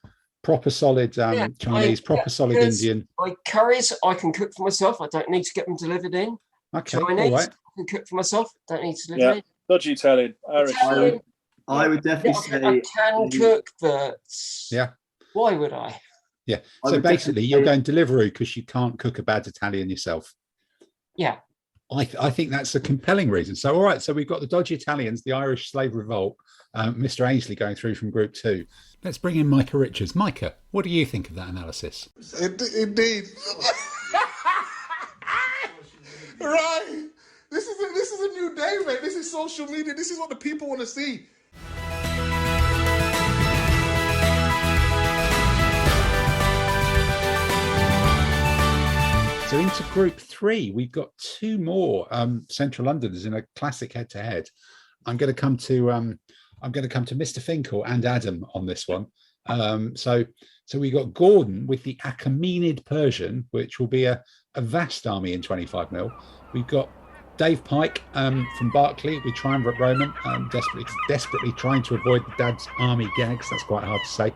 proper solid Chinese, proper solid Indian? Curries I can cook for myself. I don't need to get them delivered in. Okay, Chinese, all right. I can cook for myself. Don't need to deliver in. Dodgy Italian, Irish. I would definitely say I can cook, but why would I? Yeah. So basically, you're going Deliveroo because you can't cook a bad Italian yourself. Yeah. I think that's a compelling reason. So, all right. So we've got the dodgy Italians, the Irish slave revolt, Mr. Ainsley going through from Group 2. Let's bring in Micah Richards. Micah, what do you think of that analysis? Indeed. Right. This is a new day, mate. This is social media. This is what the people want to see. So into Group 3, we've got 2 more Central Londoners in a classic head-to-head. I'm going to come to Mr. Finkel and Adam on this one. So we got Gordon with the Achaemenid Persian, which will be a vast army in 25 mil. We've got Dave Pike from Berkeley with Triumvirate Roman, desperately trying to avoid the dad's army gags. That's quite hard to say.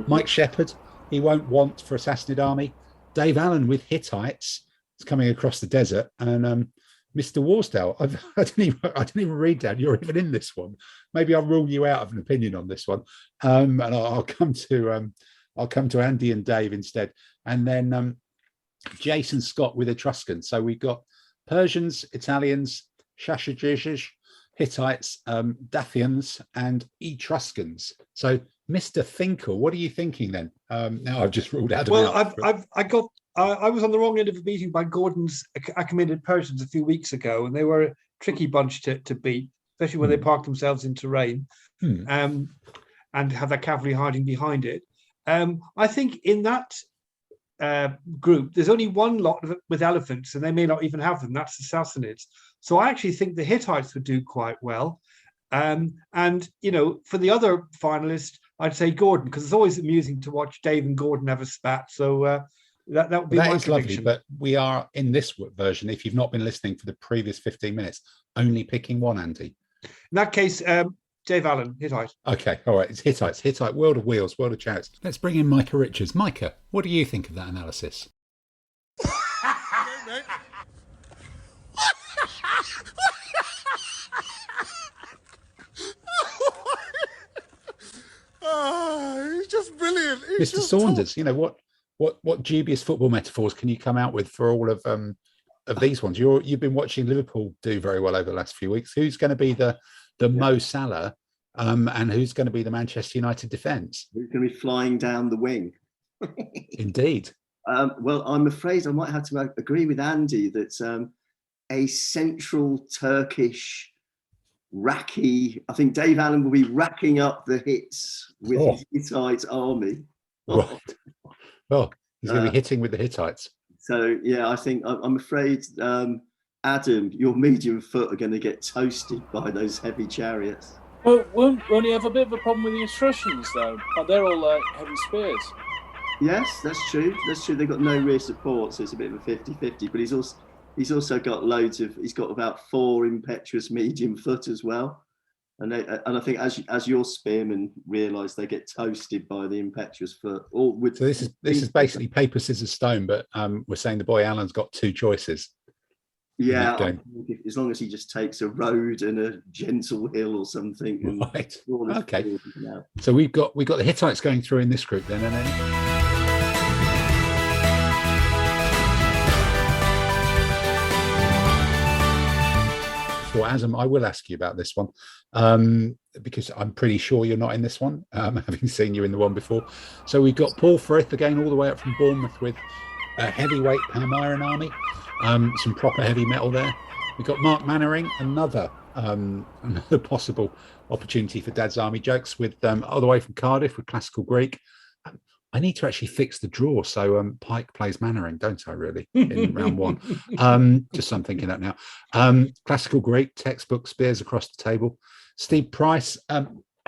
Mike Shepherd, he won't want for Assassinid Army. Dave Allen with Hittites is coming across the desert, and Mr. Warsdale. I didn't even read that. You're even in this one. Maybe I'll rule you out of an opinion on this one, and I'll come to Andy and Dave instead, and then Jason Scott with Etruscan. So we've got Persians, Italians, Shashajish, Hittites, Dathians, and Etruscans. So, Mr. Finkel, what are you thinking then? Now I've just ruled out. Well, I was on the wrong end of a meeting by Gordon's Achaemenid Persians a few weeks ago, and they were a tricky bunch to beat, especially when they parked themselves in terrain and have their cavalry hiding behind it. I think in that group, there's only one lot with elephants, and they may not even have them. That's the Sassanids. So I actually think the Hittites would do quite well. And, for the other finalists, I'd say Gordon, because it's always amusing to watch Dave and Gordon have a spat. So that would be my is lovely, prediction. but we are in this version, if you've not been listening for the previous 15 minutes, only picking one, Andy. In that case, Dave Allen, Hittite. Okay, all right, it's Hittites. Hittite, World of Wheels, World of Chariots. Let's bring in Micah Richards. Micah, what do you think of that analysis? It's just brilliant. Mr. Saunders, what dubious football metaphors can you come out with for all of of these ones, you've been watching Liverpool do very well over the last few weeks. Who's going to be the Mo Salah, and who's going to be the Manchester United defence? Who's going to be flying down the wing? Indeed. Well, I'm afraid I might have to agree with Andy that a central Turkish racky. I think Dave Allen will be racking up the hits with his Hittite army. Right. Well, he's going to be hitting with the Hittites. So yeah, I think I'm afraid, Adam, your medium foot are going to get toasted by those heavy chariots. Well, won't you have a bit of a problem with the Etruscans though? They're all like heavy spears. Yes, that's true. That's true. They've got no rear support, so it's a bit of a 50-50. But he's also got he's got about 4 impetuous medium foot as well. And I think as your spearmen realise, they get toasted by the impetuous foot. So this is basically paper, scissors, stone. But we're saying the boy Alan's got 2 choices. Yeah, I think as long as he just takes a road and a gentle hill or something. Right. Okay. So we've got the Hittites going through in this group then, and then. Well, Adam, I will ask you about this one because I'm pretty sure you're not in this one, having seen you in the one before. So we've got Paul Frith again, all the way up from Bournemouth with a heavyweight Palmyran army, some proper heavy metal there. We've got Mark Mannering, another possible opportunity for Dad's Army jokes with all the way from Cardiff with Classical Greek. I need to actually fix the draw. So Pike plays Mannering, don't I, really, in round 1? Just so I'm thinking that now. Classical Greek, textbook, spears across the table. Steve Price,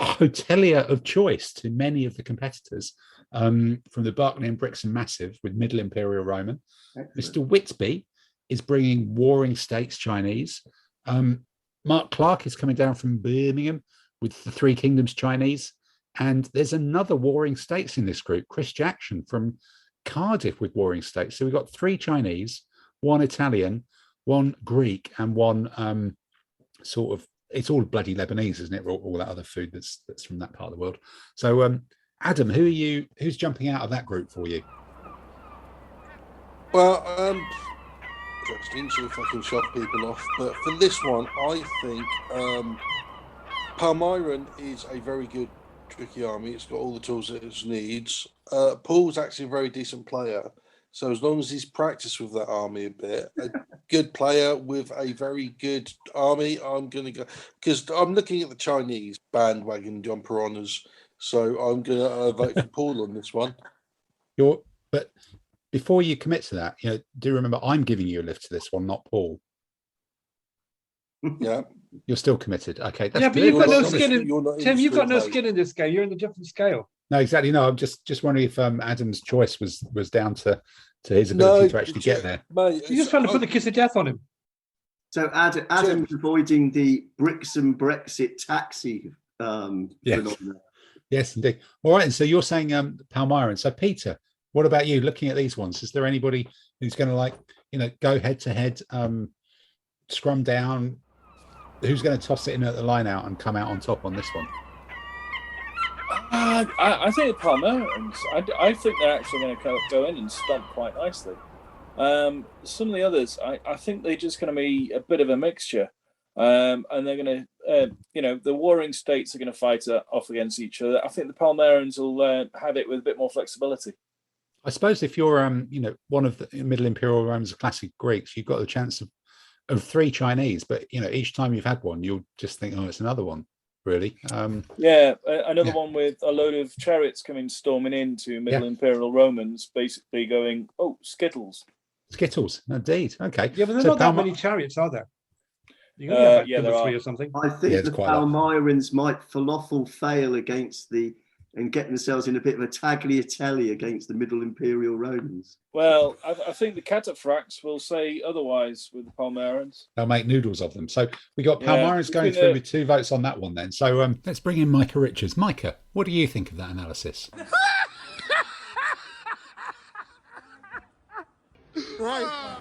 hotelier of choice to many of the competitors from the Berkeley and Brixton Massive with Middle Imperial Roman. Excellent. Mr. Whitby is bringing Warring States Chinese. Mark Clark is coming down from Birmingham with the Three Kingdoms Chinese. And there's another Warring States in this group, Chris Jackson from Cardiff with Warring States. So we've got 3 Chinese, 1 Italian, 1 Greek, and 1 sort of, it's all bloody Lebanese, isn't it? All that other food that's from that part of the world. So Adam, who's jumping out of that group for you? Well, interesting, see if I can shove people off. But for this one, I think Palmyran is a very good tricky army. It's got all the tools that it needs. Paul's actually a very decent player, so as long as he's practiced with that army a bit, a good player with a very good army, I'm going to go, because I'm looking at the Chinese bandwagon jumper honors, so I'm going to vote for Paul on this one. But before you commit to that, do remember I'm giving you a lift to this one, not Paul. Yeah. You're still committed. Okay. That's but you've got no skin in Tim, you've got no skin in this game. You're in a different scale. No, exactly. No, I'm just wondering if Adam's choice was down to his ability to actually get there. Mate, you're just trying to put the kiss of death on him. So Adam's avoiding the Brixton Brexit taxi phenomenon. Yes, indeed. All right. And so you're saying Palmyran. So Peter, what about you? Looking at these ones, is there anybody who's going to go head to head, scrum down? Who's going to toss it in at the line out and come out on top on this one? I think the Palmerans. I think they're actually going to go in and stomp quite nicely. Some of the others, I think they're just going to be a bit of a mixture, and they're going to, the Warring States are going to fight off against each other. I think the Palmerans will have it with a bit more flexibility. I suppose if you're, one of the Middle Imperial Romans, classic Greeks, you've got the chance of 3 Chinese, but each time you've had one, you'll just think, oh, it's another one, really. Another one with a load of chariots storming into Middle Imperial Romans, basically going, oh, Skittles, indeed. Okay. Yeah, but there's not that many chariots, are there? There are 3 or something. I think the Palmyrans might falafel fail against and get themselves in a bit of a tagliatelle against the Middle Imperial Romans. Well, I think the cataphracts will say otherwise with the Palmyrans. They'll make noodles of them. So we got Palmyrans going through with 2 votes on that one then. So let's bring in Micah Richards. Micah, what do you think of that analysis? Right.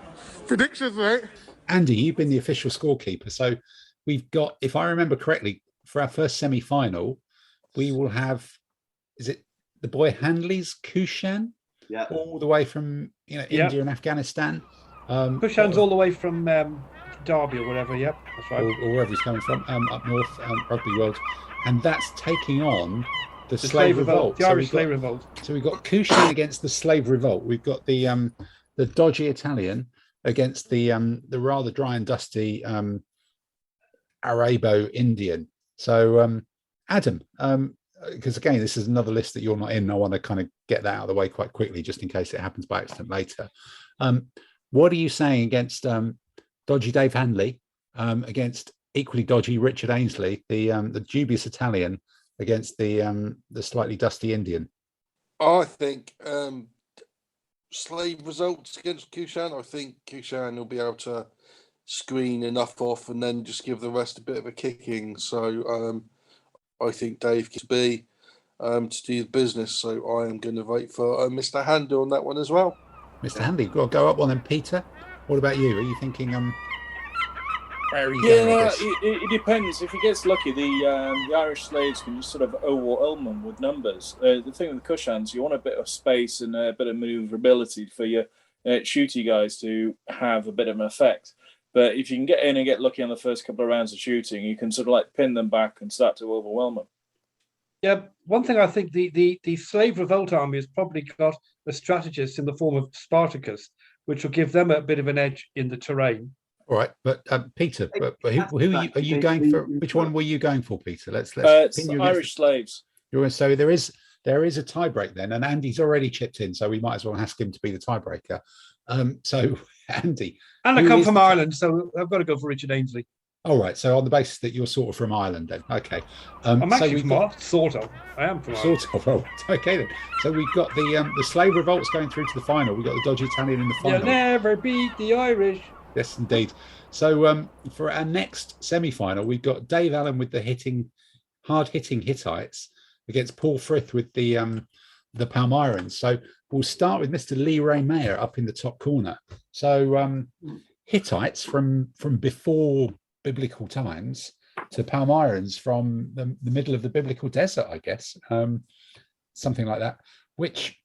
Predictions, mate. Andy, you've been the official scorekeeper. So we've got, if I remember correctly, for our first semi-final, we will have, is it the boy Hanley's Kushan? Yeah. All the way from India and Afghanistan. Kushan's all the way from Derby or whatever. Yep, that's right. Or wherever he's coming from, up north, Rugby World, and that's taking on the Slave Revolt. The Irish Slave Revolt. So we've got Kushan against the Slave Revolt. We've got the dodgy Italian against the rather dry and dusty Arabo Indian. So Adam, because again, this is another list that you're not in. I want to kind of get that out of the way quite quickly, just in case it happens by accident later. What are you saying against dodgy Dave Handley, against equally dodgy Richard Ainsley, the dubious Italian against the slightly dusty Indian? I think Slave results against Kushan. I think Kushan will be able to screen enough off and then just give the rest a bit of a kicking. So I think Dave can be to do the business. So I am going to vote for Mr. Handel on that one as well. Mr. Handley, go up on them. Peter, what about you? Are you thinking where are you Yeah, going? no, it depends. If he gets lucky, the Irish slaves can just sort of overwhelm them with numbers. The thing with the Kushans, you want a bit of space and a bit of maneuverability for your shooty guys to have a bit of an effect. But if you can get in and get lucky on the first couple of rounds of shooting, you can sort of like pin them back and start to overwhelm them. Yeah, one thing I think the Slave Revolt army has probably got a strategist in the form of Spartacus, which will give them a bit of an edge in the terrain. All right, but Peter, but who are you going for? Which one were you going for, Peter? Let's it's Irish slaves. So there is a tiebreak then, and Andy's already chipped in, so we might as well ask him to be the tiebreaker. So Andy, and I come from Ireland, so I've got to go for Richard Ainsley. All right, so on the basis that you're sort of from Ireland, then okay. I'm actually from sort of. I am from Ireland. Sort of. Well, okay then. So we've got the Slave Revolts going through to the final. We've got the dodgy Italian in the final. You'll never beat the Irish. Yes, indeed. So for our next semi-final, we've got Dave Allen with the hard-hitting Hittites against Paul Frith with the Palmyrans. So we'll start with Mr. Lee Ray Mayer up in the top corner. So Hittites from before biblical times to Palmyrans from the middle of the biblical desert, I guess, something like that. Which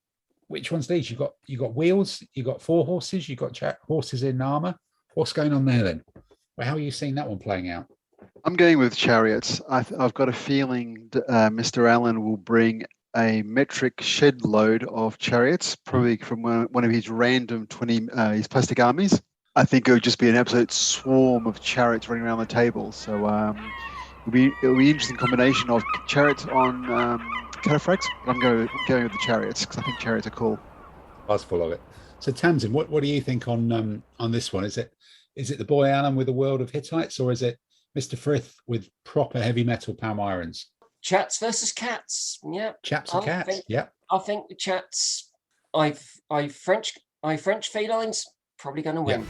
one's these? You got wheels, you got 4 horses, you got horses in armor. What's going on there then? Well, how are you seeing that one playing out? I'm going with chariots. I've got a feeling Mr. Allen will bring a metric shed load of chariots, probably from one of his random his plastic armies. I think it would just be an absolute swarm of chariots running around the table. So it'll be an interesting combination of chariots on cataphracts. But I'm going with the chariots because I think chariots are cool. Buzz full of it. So Tamsin, what do you think on this one? Is it the boy Allen with a world of Hittites, or is it Mr. Frith with proper heavy metal Palmyrans? Chats versus cats. Yeah. Chaps and cats. Yeah. I think the chats. I French felines probably going to win. Yeah.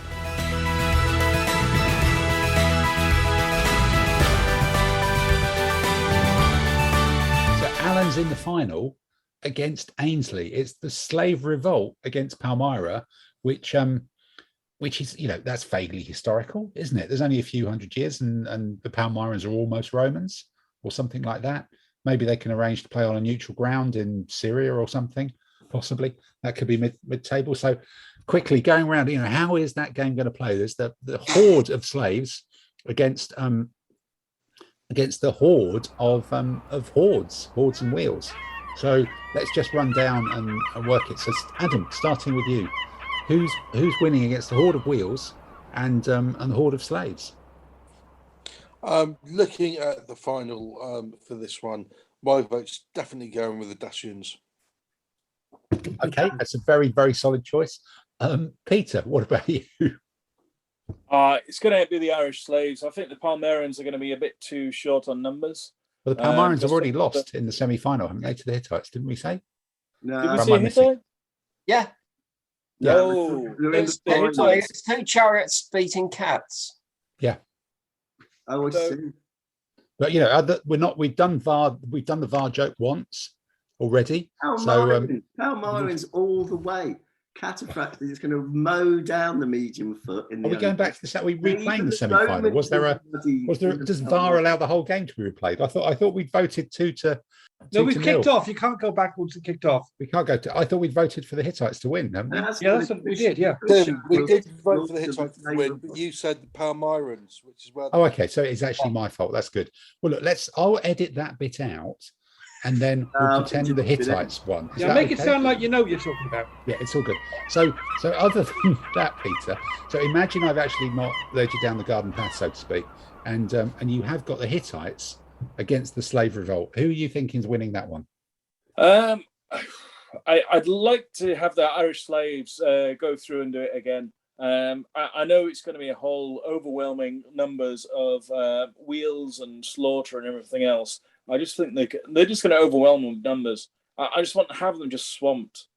So Allen's in the final against Ainsley. It's the Slave Revolt against Palmyra, which is, that's vaguely historical, isn't it? There's only a few hundred years and the Palmyrans are almost Romans or something like that. Maybe they can arrange to play on a neutral ground in Syria or something, possibly. That could be mid-table. So quickly going around, how is that game going to play? There's the horde of slaves against the horde of hordes and wheels. So let's just run down and work it. So Adam, starting with you, who's winning against the horde of wheels and the horde of slaves? Looking at the final for this one, my vote's definitely going with the Dacians. Okay, that's a very, very solid choice. Peter, what about you? It's going to be the Irish slaves. I think the Palmyrans are going to be a bit too short on numbers. Well, the Palmyrans have already lost in the semi-final, haven't they, to the Hittites? Didn't we say? No. Did we see a Hittite? Yeah. No. It's 2 chariots beating cats. Yeah. Oh, I see. But we've done the VAR joke once already. Palmyrans all the way. cataphracts is going to mow down the medium foot. In the Are we going back to the set? Are we replaying the semi-final? Was there? Does VAR allow the whole game to be replayed? I thought we'd voted 2-2. No, we've kicked off. You can't go back once it kicked off. We can't go to. I thought we'd voted for the Hittites to win, haven't we? Yeah, that's what we did. Yeah, Tim, we did vote for the Hittites to win, but you said the Palmyrans, which is where. Oh, okay. So it's actually my fault. That's good. Well, look, I'll edit that bit out, and then we'll pretend the Hittites won. Yeah, make it sound like you know what you're talking about. Yeah, it's all good. So other than that, Peter. So imagine I've actually not led you down the garden path, so to speak, and you have got the Hittites against the slave revolt. Who are you thinking is winning that one? I'd like to have the Irish slaves go through and do it again. I know it's going to be a whole overwhelming numbers of wheels and slaughter and everything else. I just think they're just going to overwhelm them with numbers. I just want to have them just swamped.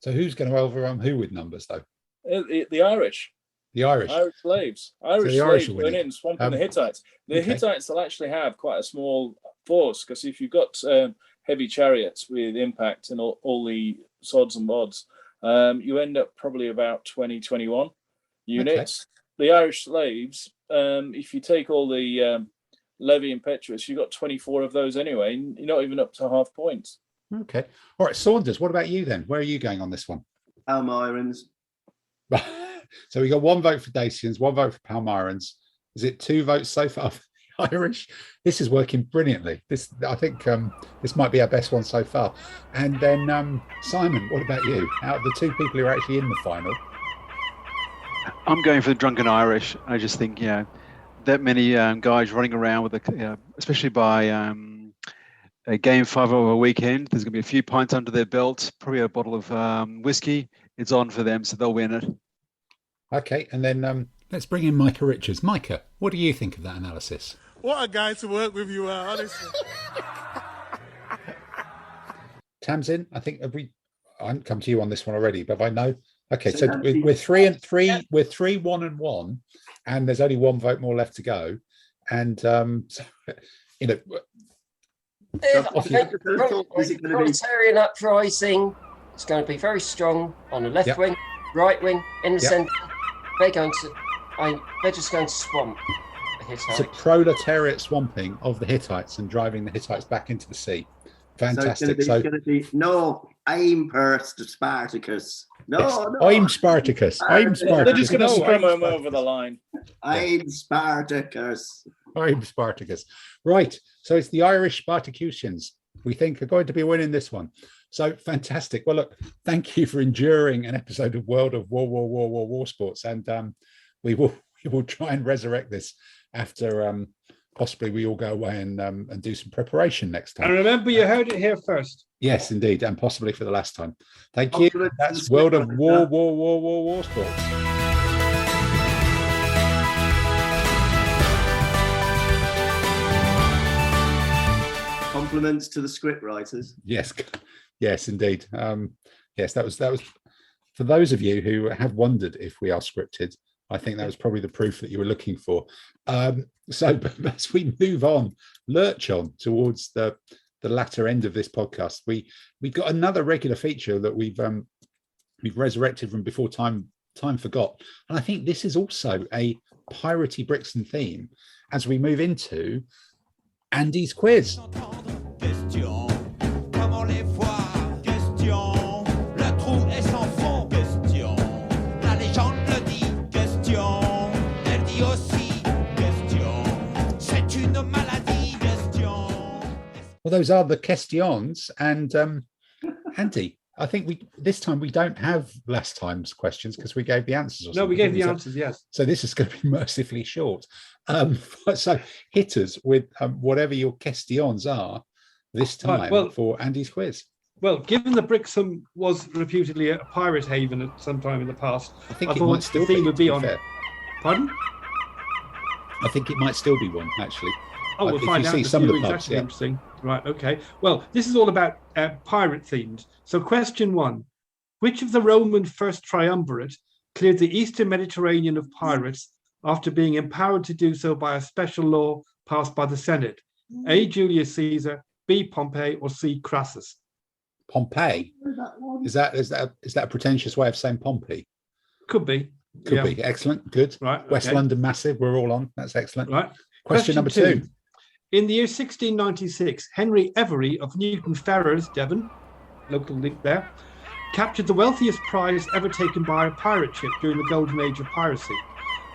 So who's going to overwhelm who with numbers, though? The Irish. The Irish slaves. Irish slaves going in, swamping the Hittites. The Hittites will actually have quite a small force, because if you've got heavy chariots with impact and all the sods and bods, you end up probably about 21 units. Okay. The Irish slaves, if you take all the levy and petuous, you've got 24 of those anyway. You're not even up to half points. Okay. All right, Saunders, what about you then? Where are you going on this one? Palmyrans. So we got 1 vote for Dacians, 1 vote for Palmyrans. Is it 2 votes so far for the Irish? This is working brilliantly. I think this might be our best one so far. And then Simon, what about you? Out of the 2 people who are actually in the final, I'm going for the drunken Irish. I just think that many guys running around with especially by a game 5 over a weekend. There's going to be a few pints under their belt, probably a bottle of whiskey. It's on for them, so they'll win it. Okay, and then let's bring in Micah Richards. Micah, what do you think of that analysis? What a guy to work with you are, honestly. Tamsin, I think I haven't come to you on this one already, but I know. Okay, so we're 3-3. We're 3-1-1, and there's only 1 vote more left to go. And proletarian uprising. It's going to be very strong on the left wing, right wing, in the centre. They're just going to swamp the Hittites. It's a proletariat swamping of the Hittites and driving the Hittites back into the sea. Fantastic. So it's going to be no Oim Spartacus. No, yes. Oim Spartacus. Oim Spartacus. They're just going to scrum them over the line. Oim Spartacus. Oim Spartacus. Right. So it's the Irish Spartacusians, we think, are going to be winning this one. So fantastic. Well, look, thank you for enduring an episode of World of Wor-Wor-WarSports, and we will try and resurrect this after possibly we all go away and do some preparation next time. And remember, you heard it here first. Yes, indeed, and possibly for the last time. Thank you. That's World of Wor-Wor-WarSports. Compliments to the script writers. Yes, indeed. Yes, that was for those of you who have wondered if we are scripted. I think that was probably the proof that you were looking for. So as we move on, lurch on towards the latter end of this podcast, we've got another regular feature that we've resurrected from before time forgot, and I think this is also a piratey Brixton theme as we move into Andy's quiz. Well, those are the questions, and Andy, I think this time we don't have last time's questions because we gave the answers. No, we gave the answers, yes. So this is going to be mercifully short. So hit us with whatever your questions are this time for Andy's quiz. Well, given that Brixham was reputedly a pirate haven at some time in the past, I think it might still be on. Pardon? I think it might still be one, actually. Oh, we'll find out. Some of the pubs, interesting. Right, okay. Well, this is all about pirate themed. So question 1, which of the Roman First Triumvirate cleared the Eastern Mediterranean of pirates after being empowered to do so by a special law passed by the Senate? A, Julius Caesar, B, Pompey, or C, Crassus? Pompeii. That one. Is that a pretentious way of saying Pompey? Could be. Could be. Excellent. Good. Right. West okay. London massive. We're all on. That's excellent. Right. Question number two. In the year 1696, Henry Every of Newton Ferrers, Devon, local link there, captured the wealthiest prize ever taken by a pirate ship during the golden age of piracy,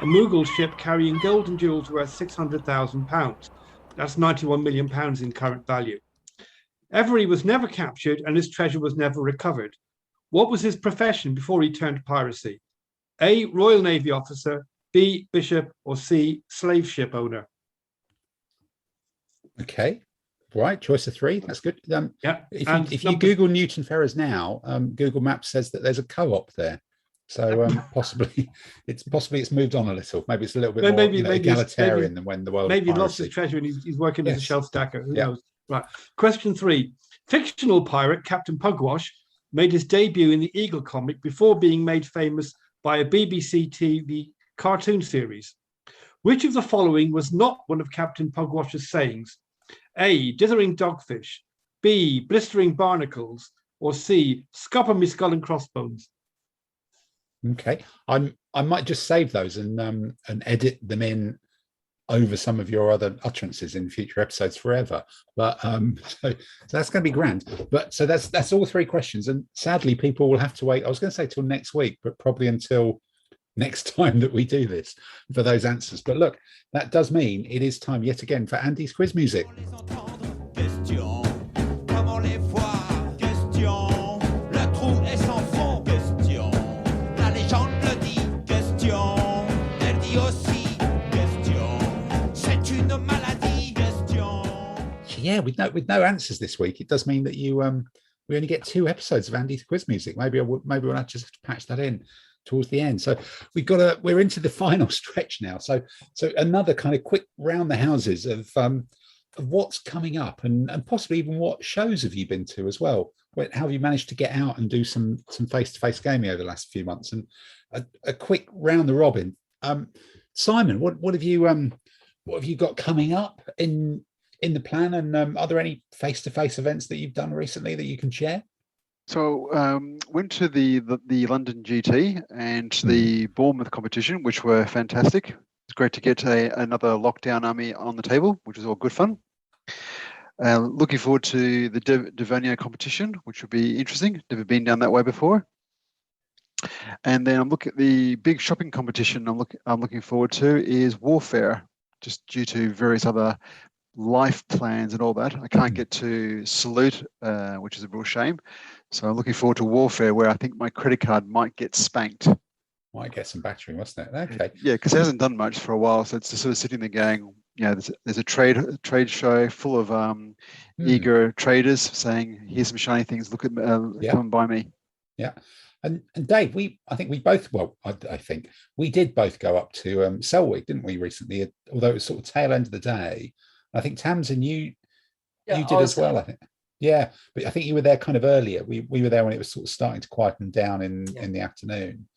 a Mughal ship carrying gold and jewels worth £600,000. That's £91 million in current value. Every was never captured and his treasure was never recovered. What was his profession before he turned to piracy? A, Royal Navy officer, B, bishop, or C, slave ship owner? Okay. Right. Choice of three. That's good. Yeah. If you Google Newton Ferrers now, Google Maps says that there's a co-op there. So possibly it's moved on a little. Maybe it's a little bit more egalitarian than when the world. Maybe he lost his treasure and he's working as a shelf stacker. Who knows? Right. Question 3. Fictional pirate Captain Pugwash made his debut in the Eagle comic before being made famous by a BBC TV cartoon series. Which of the following was not one of Captain Pugwash's sayings? A, dithering dogfish, B, blistering barnacles, or C, scupper me skull and crossbones? Okay, I might just save those and edit them in over some of your other utterances in future episodes forever. But so that's going to be grand. But so that's all three questions, and sadly, people will have to wait. I was going to say till next week, but probably until next time that we do this for those answers. But look, that does mean it is time yet again for Andy's quiz music. Yeah, with no answers this week, it does mean that you we only get 2 episodes of Andy's quiz music. Maybe we'll just have to patch that in towards the end. So we're into the final stretch now. So another kind of quick round the houses of what's coming up and possibly even what shows have you been to as well. How have you managed to get out and do some face-to-face gaming over the last few months? And a quick round the robin. Simon, what have you got coming up in the plan? And are there any face-to-face events that you've done recently that you can share? So went to the London GT and the Bournemouth competition, which were fantastic. It's great to get another lockdown army on the table, which is all good fun. Looking forward to the Devonian competition, which will be interesting. Never been down that way before. And then I'm looking at the big shopping competition I'm looking forward to is Warfare, just due to various other life plans and all that. I can't get to Salute, which is a real shame. So I'm looking forward to Warfare, where I think my credit card might get spanked. Might get some battering, wasn't it? Okay. Yeah, because it hasn't done much for a while. So it's just sort of sitting there going, there's a trade show full of eager traders saying, "Here's some shiny things. Look at come and buy me." Yeah. And Dave, I think we did both go up to SELWG, didn't we, recently? Although it was sort of tail end of the day. I think Tamsin, you did as well, I think. Yeah, but I think you were there kind of earlier. We were there when it was sort of starting to quieten down in the afternoon.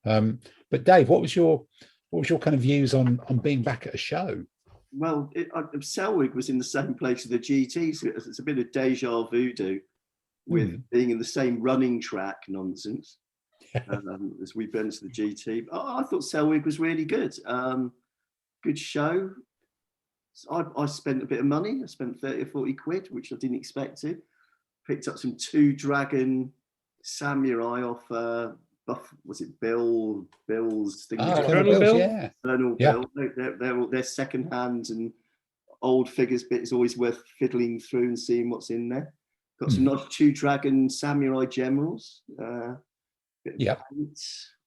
But Dave, what was your kind of views on being back at a show? Well, SELWG was in the same place as the GT, so it's a bit of deja vu with being in the same running track nonsense as we've been to the GT. I thought SELWG was really good. Good show. I spent a bit of money. I spent 30 or 40 quid, which I didn't expect to. Picked up some 2-dragon samurai off was it Bill's thing? Colonel Bill? Colonel Bill. They're second hand and old figures, but it's always worth fiddling through and seeing what's in there. Got some nice 2-dragon samurai generals. Bit of paint.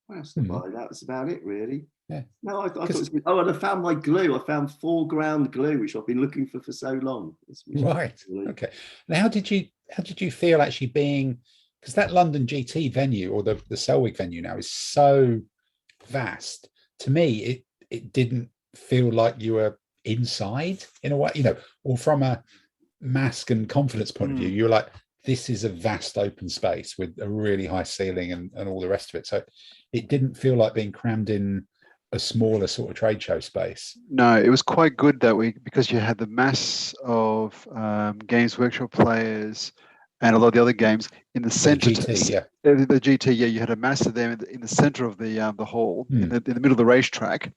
What else did I buy? That was about it, really. Yeah. No, I thought it was good. Oh, and I found my glue. I found foreground glue, which I've been looking for so long. Right. Okay. Now, how did you feel actually being, because that London GT venue or the SELWG venue now is so vast. To me, it didn't feel like you were inside in a way, or from a mask and confidence point of view, you're like, this is a vast open space with a really high ceiling and all the rest of it. So it didn't feel like being crammed in a smaller sort of trade show space. No, it was quite good that week because you had the mass of Games Workshop players and a lot of the other games in the center. GT, yeah. The GT, yeah, you had a master there in the center of the hall, in the middle of the racetrack.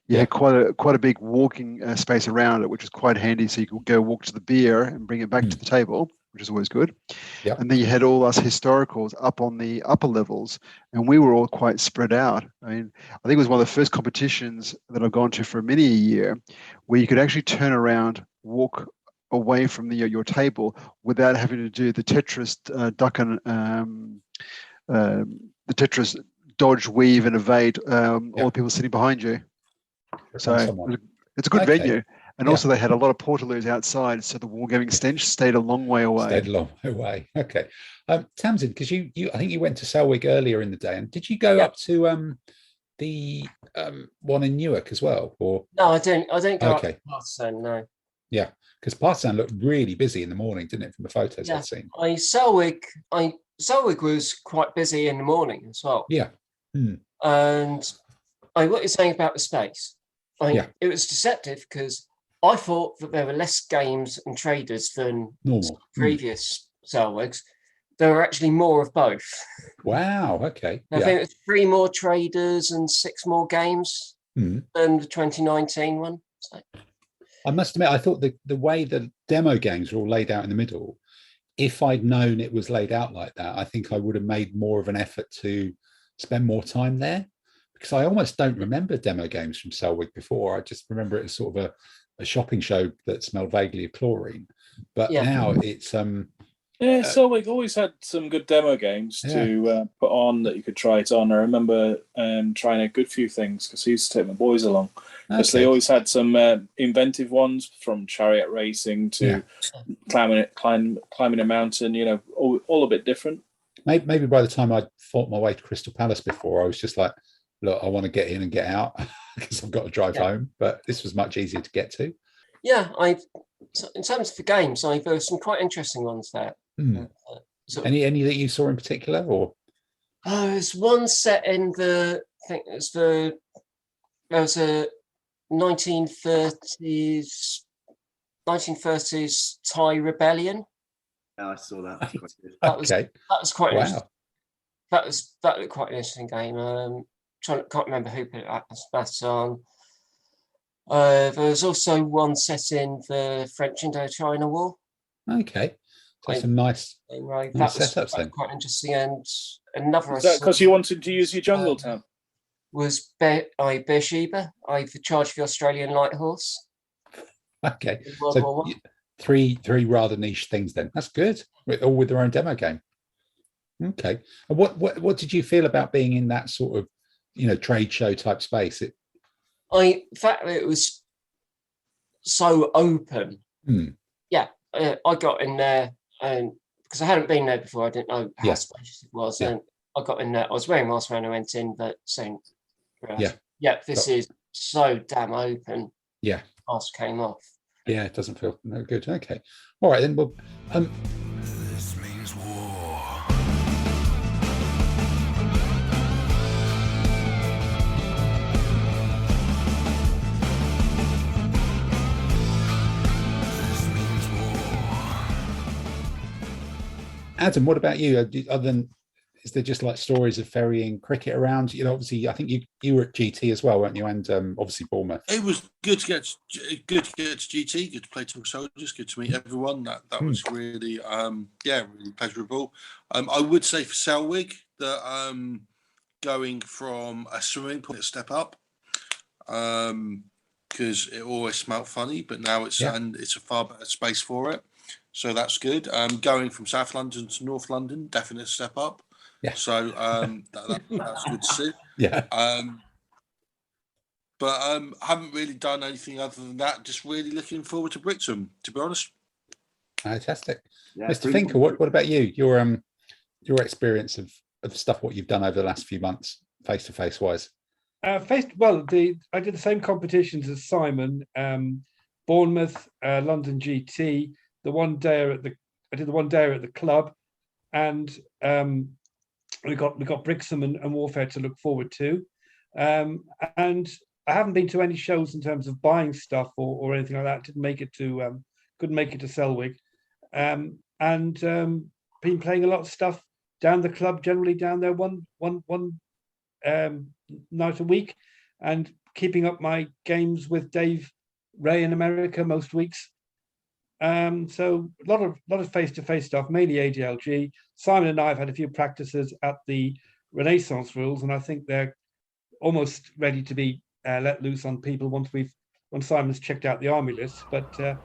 You had quite a big walking space around it, which was quite handy. So you could go walk to the beer and bring it back to the table, which is always good. Yep. And then you had all us historicals up on the upper levels, and we were all quite spread out. I mean, I think it was one of the first competitions that I've gone to for many a year, where you could actually turn around, walk away from your table without having to do the Tetris duck and the Tetris dodge, weave, and evade all the people sitting behind you. So it's a good venue. And also they had a lot of portaloos outside, so the wargaming stench stayed a long way away. Stayed a long way away. Okay. Tamsin, because you I think you went to SELWG earlier in the day, and did you go up to the one in Newark as well? Or no, I didn't go up to Partisan, no. Yeah, because Partisan looked really busy in the morning, didn't it, from the photos I'd seen? SELWG was quite busy in the morning as well. Yeah. And what you're saying about the space, it was deceptive because I thought that there were less games and traders than previous SELWGs. There were actually more of both. Wow, okay. I think it's 3 more traders and 6 more games than the 2019 one. So. I must admit, I thought the way the demo games were all laid out in the middle, if I'd known it was laid out like that, I think I would have made more of an effort to spend more time there, because I almost don't remember demo games from SELWG before. I just remember it as sort of a shopping show that smelled vaguely of chlorine. But now it's SELWG always had some good demo games to put on that you could try it on. I remember trying a good few things because I used to take my boys along. Because they always had some inventive ones, from chariot racing to climbing a mountain. You know, all a bit different. Maybe by the time I fought my way to Crystal Palace before, I was just like, look, I want to get in and get out because I've got to drive home. But this was much easier to get to. Yeah, in terms of the games, there were some quite interesting ones there. Any that you saw in particular, or? There's one set in there was a 1930s Thai rebellion. Yeah, I saw that. That was quite interesting. That looked quite an interesting game. Can't remember who put that on. There was also one set in the French Indochina War. Okay, so some nice setups then. Quite interesting. And another. Is that because you wanted to use your jungle town? Was Beersheba? The charge of the Australian Light Horse. Okay, so 3 rather niche things then. That's good. All with their own demo game. Okay, and what did you feel about being in that sort of trade show type space? The fact that it was so open. Yeah, I got in there, and because I hadn't been there before, I didn't know how spacious it was, and I got in there. I was wearing a mask when I went in, but saying, this is so damn open. Yeah, mask came off. Yeah, it doesn't feel no good. Okay, all right then. Well, this means war. Adam, what about you? Other than, is there just like stories of ferrying cricket around? Obviously, I think you were at GT as well, weren't you? And obviously Bournemouth. It was good to get to GT, good to play Tour Soldiers, good to meet everyone. That was really really pleasurable. I would say for SELWG that going from a swimming pool, a step up, because it always smelt funny, but now it's a far better space for it. So that's good. Going from South London to North London, definite step up. Yeah. So that's good to see. Yeah. But haven't really done anything other than that. Just really looking forward to Brixham, to be honest. Fantastic. Yeah, Mr. Finkel, what about you? Your experience of stuff, what you've done over the last few months, face-to-face wise? I did the same competitions as Simon. Bournemouth, London GT. I did the one day at the club, and we got Brixham and Warfare to look forward to, and I haven't been to any shows in terms of buying stuff or anything like that. Couldn't make it to SELWG, been playing a lot of stuff down the club, generally down there one night a week, and keeping up my games with Dave Ray in America most weeks. So a lot of face-to-face stuff, mainly ADLG. Simon and I have had a few practices at the Renaissance rules, and I think they're almost ready to be let loose on people once Simon's checked out the army list. But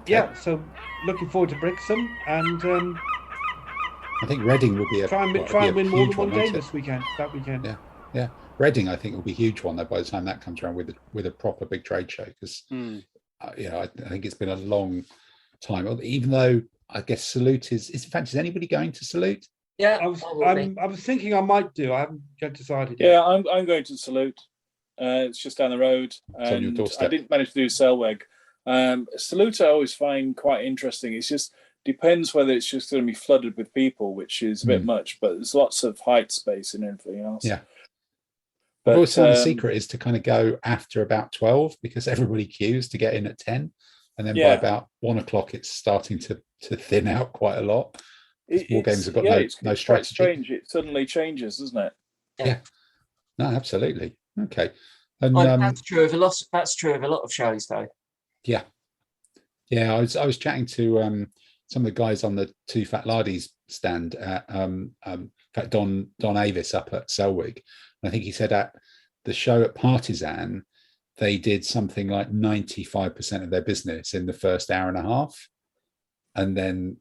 yeah, so looking forward to Brixham, and I think Reading will be try and win more than one game this weekend. That weekend, yeah. Reading, I think, will be a huge one though by the time that comes around with a proper big trade show, because I think it's been a long time. Even though I guess Salute is in fact, is anybody going to Salute? Yeah, I was thinking I might do. I haven't yet decided yet. Yeah, I'm going to Salute. It's just down the road, It's on your and doorstep. I didn't manage to do SELWG. Salute I always find quite interesting. It's just depends whether it's just going to be flooded with people, which is a bit much, but there's lots of height space and everything else. Yeah. But I've always found the secret is to kind of go after about 12, because everybody queues to get in at 10, and then by about 1 o'clock it's starting to thin out quite a lot. War games have got no strategy. Quite strange. It suddenly changes, doesn't it? Yeah. No, absolutely. Okay. And that's true of a lot. That's true of a lot of shows, though. Yeah. I was chatting to some of the guys on the Two Fat Lardies stand at in fact Don Avis up at SELWG. I think he said at the show at Partisan, they did something like 95% of their business in the first hour and a half. And then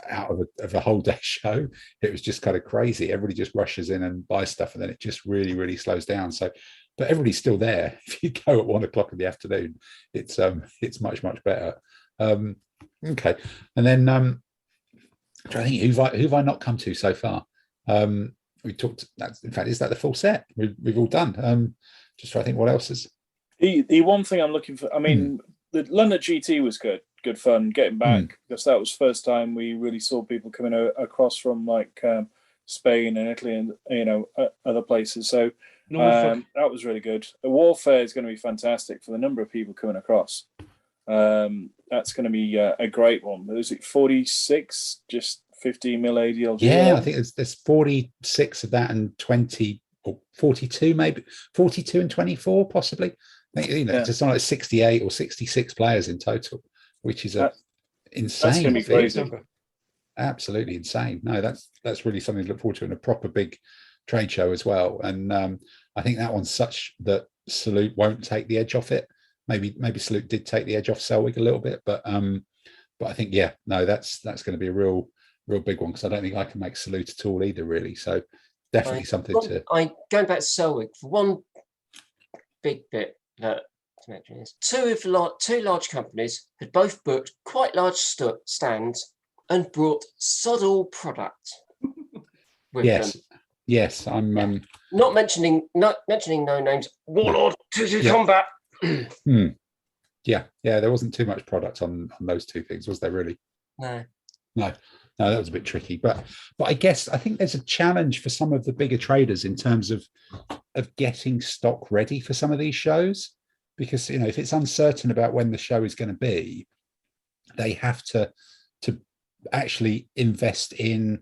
out of a whole day show, it was just kind of crazy. Everybody just rushes in and buys stuff, and then it just really, really slows down. So, but everybody's still there. If you go at 1 o'clock in the afternoon, it's much, much better. Okay. And then I think who've I not come to so far? We talked. In fact, is that the full set? We've all done. Just trying to think what else is. The one thing I'm looking for. I mean, the London GT was good fun getting back, because that was the first time we really saw people coming across from like Spain and Italy and other places. So that was really good. The Warfare is going to be fantastic for the number of people coming across. That's going to be a great one. Is it 46? Just 50 mil ADLG? Yeah, I think there's 46 of that and 20 or 42, maybe 42 and 24 possibly. I think, it's something like 68 or 66 players in total, which is insane. That's going to be crazy. Absolutely insane. No, that's really something to look forward to, in a proper big trade show as well. And I think that one's such that Salute won't take the edge off it. Maybe Salute did take the edge off SELWG a little bit, but I think that's going to be a real big one, because I don't think I can make Salute at all either, really. So definitely something to. Going back to SELWG, for one big bit that to mention is two large companies had both booked quite large stands and brought sod all product with them. Yes, I'm not mentioning no names. Warlord to combat. Yeah, there wasn't too much product on those two things, was there really? No, that was a bit tricky. But I think there's a challenge for some of the bigger traders in terms of getting stock ready for some of these shows, because if it's uncertain about when the show is going to be, they have to actually invest in,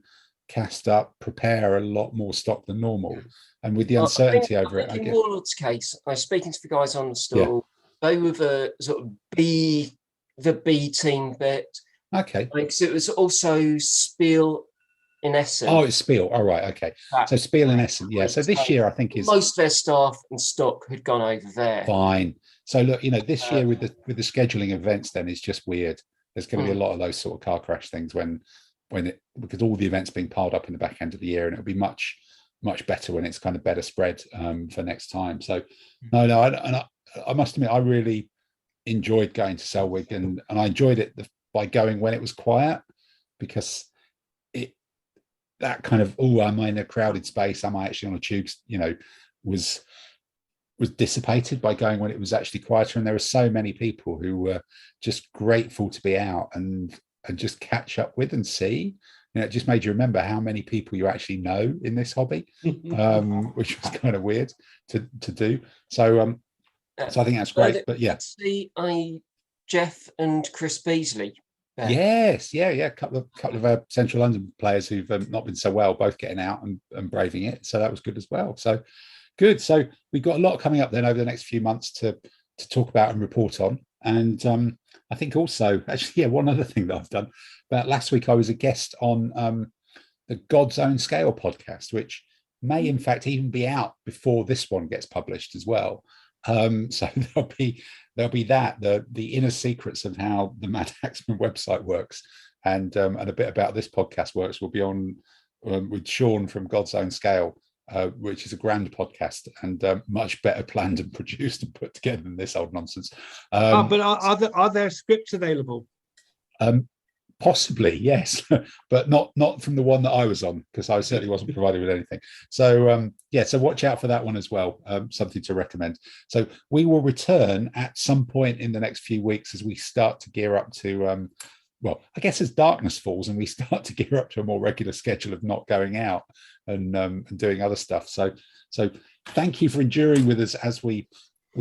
cast up, prepare a lot more stock than normal. And with the uncertainty over it, in Warlord's case, I was speaking to the guys on the stall. They were the sort of B team bit. Okay. Because it was also Spiel in Essen. Oh, it's Spiel. All right. Okay. So Spiel in Essen. Yeah. So this year, I think most of their staff and stock had gone over there. Fine. So look, this year with the scheduling events, then is just weird. There's going to be a lot of those sort of car crash things because all the events being piled up in the back end of the year, and it'll be much, much better when it's kind of better spread for next time. So I must admit, I really enjoyed going to SELWG, and I enjoyed it by going when it was quiet, because that kind of, am I in a crowded space? Am I actually on a tube? Was dissipated by going when it was actually quieter. And there were so many people who were just grateful to be out and just catch up with and see. It just made you remember how many people you actually know in this hobby, which was kind of weird to do. So I think that's great. But yeah. See, Jeff and Chris Beasley Yes, yeah. A couple of Central London players who've not been so well, both getting out and braving it. So that was good as well. So good. So we've got a lot coming up then over the next few months to talk about and report on. And I think also, actually, one other thing that I've done. About last week, I was a guest on the God's Own Scale podcast, which may in fact even be out before this one gets published as well. So there'll be that the inner secrets of how the Madaxeman website works, and a bit about this podcast works will be on with Sean from God's Own Scale, which is a grand podcast and much better planned and produced and put together than this old nonsense. But are there scripts available? Possibly, yes, but not from the one that I was on, because I certainly wasn't provided with anything. So so watch out for that one as well. Something to recommend. So we will return at some point in the next few weeks as we start to gear up to well, I guess as darkness falls and we start to gear up to a more regular schedule of not going out and doing other stuff. So thank you for enduring with us as we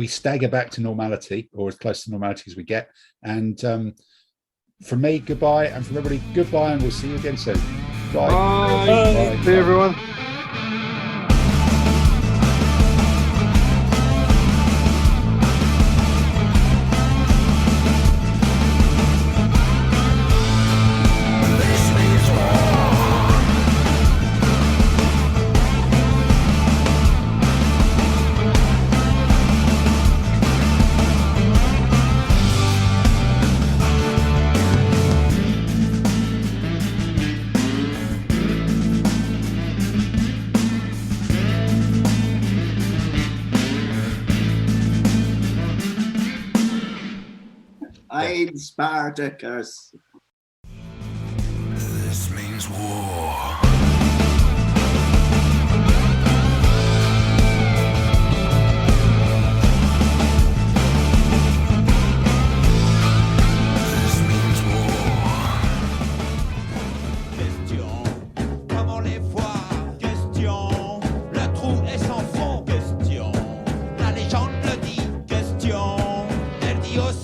stagger back to normality, or as close to normality as we get. And from me, goodbye, and from everybody, goodbye, and we'll see you again soon. Bye. Bye. See you, everyone. Oim Spartacus. This means war. This means war. Question, comment les voir? Question, le trou est sans fond. Question, la légende le dit. Question, elle dit aussi.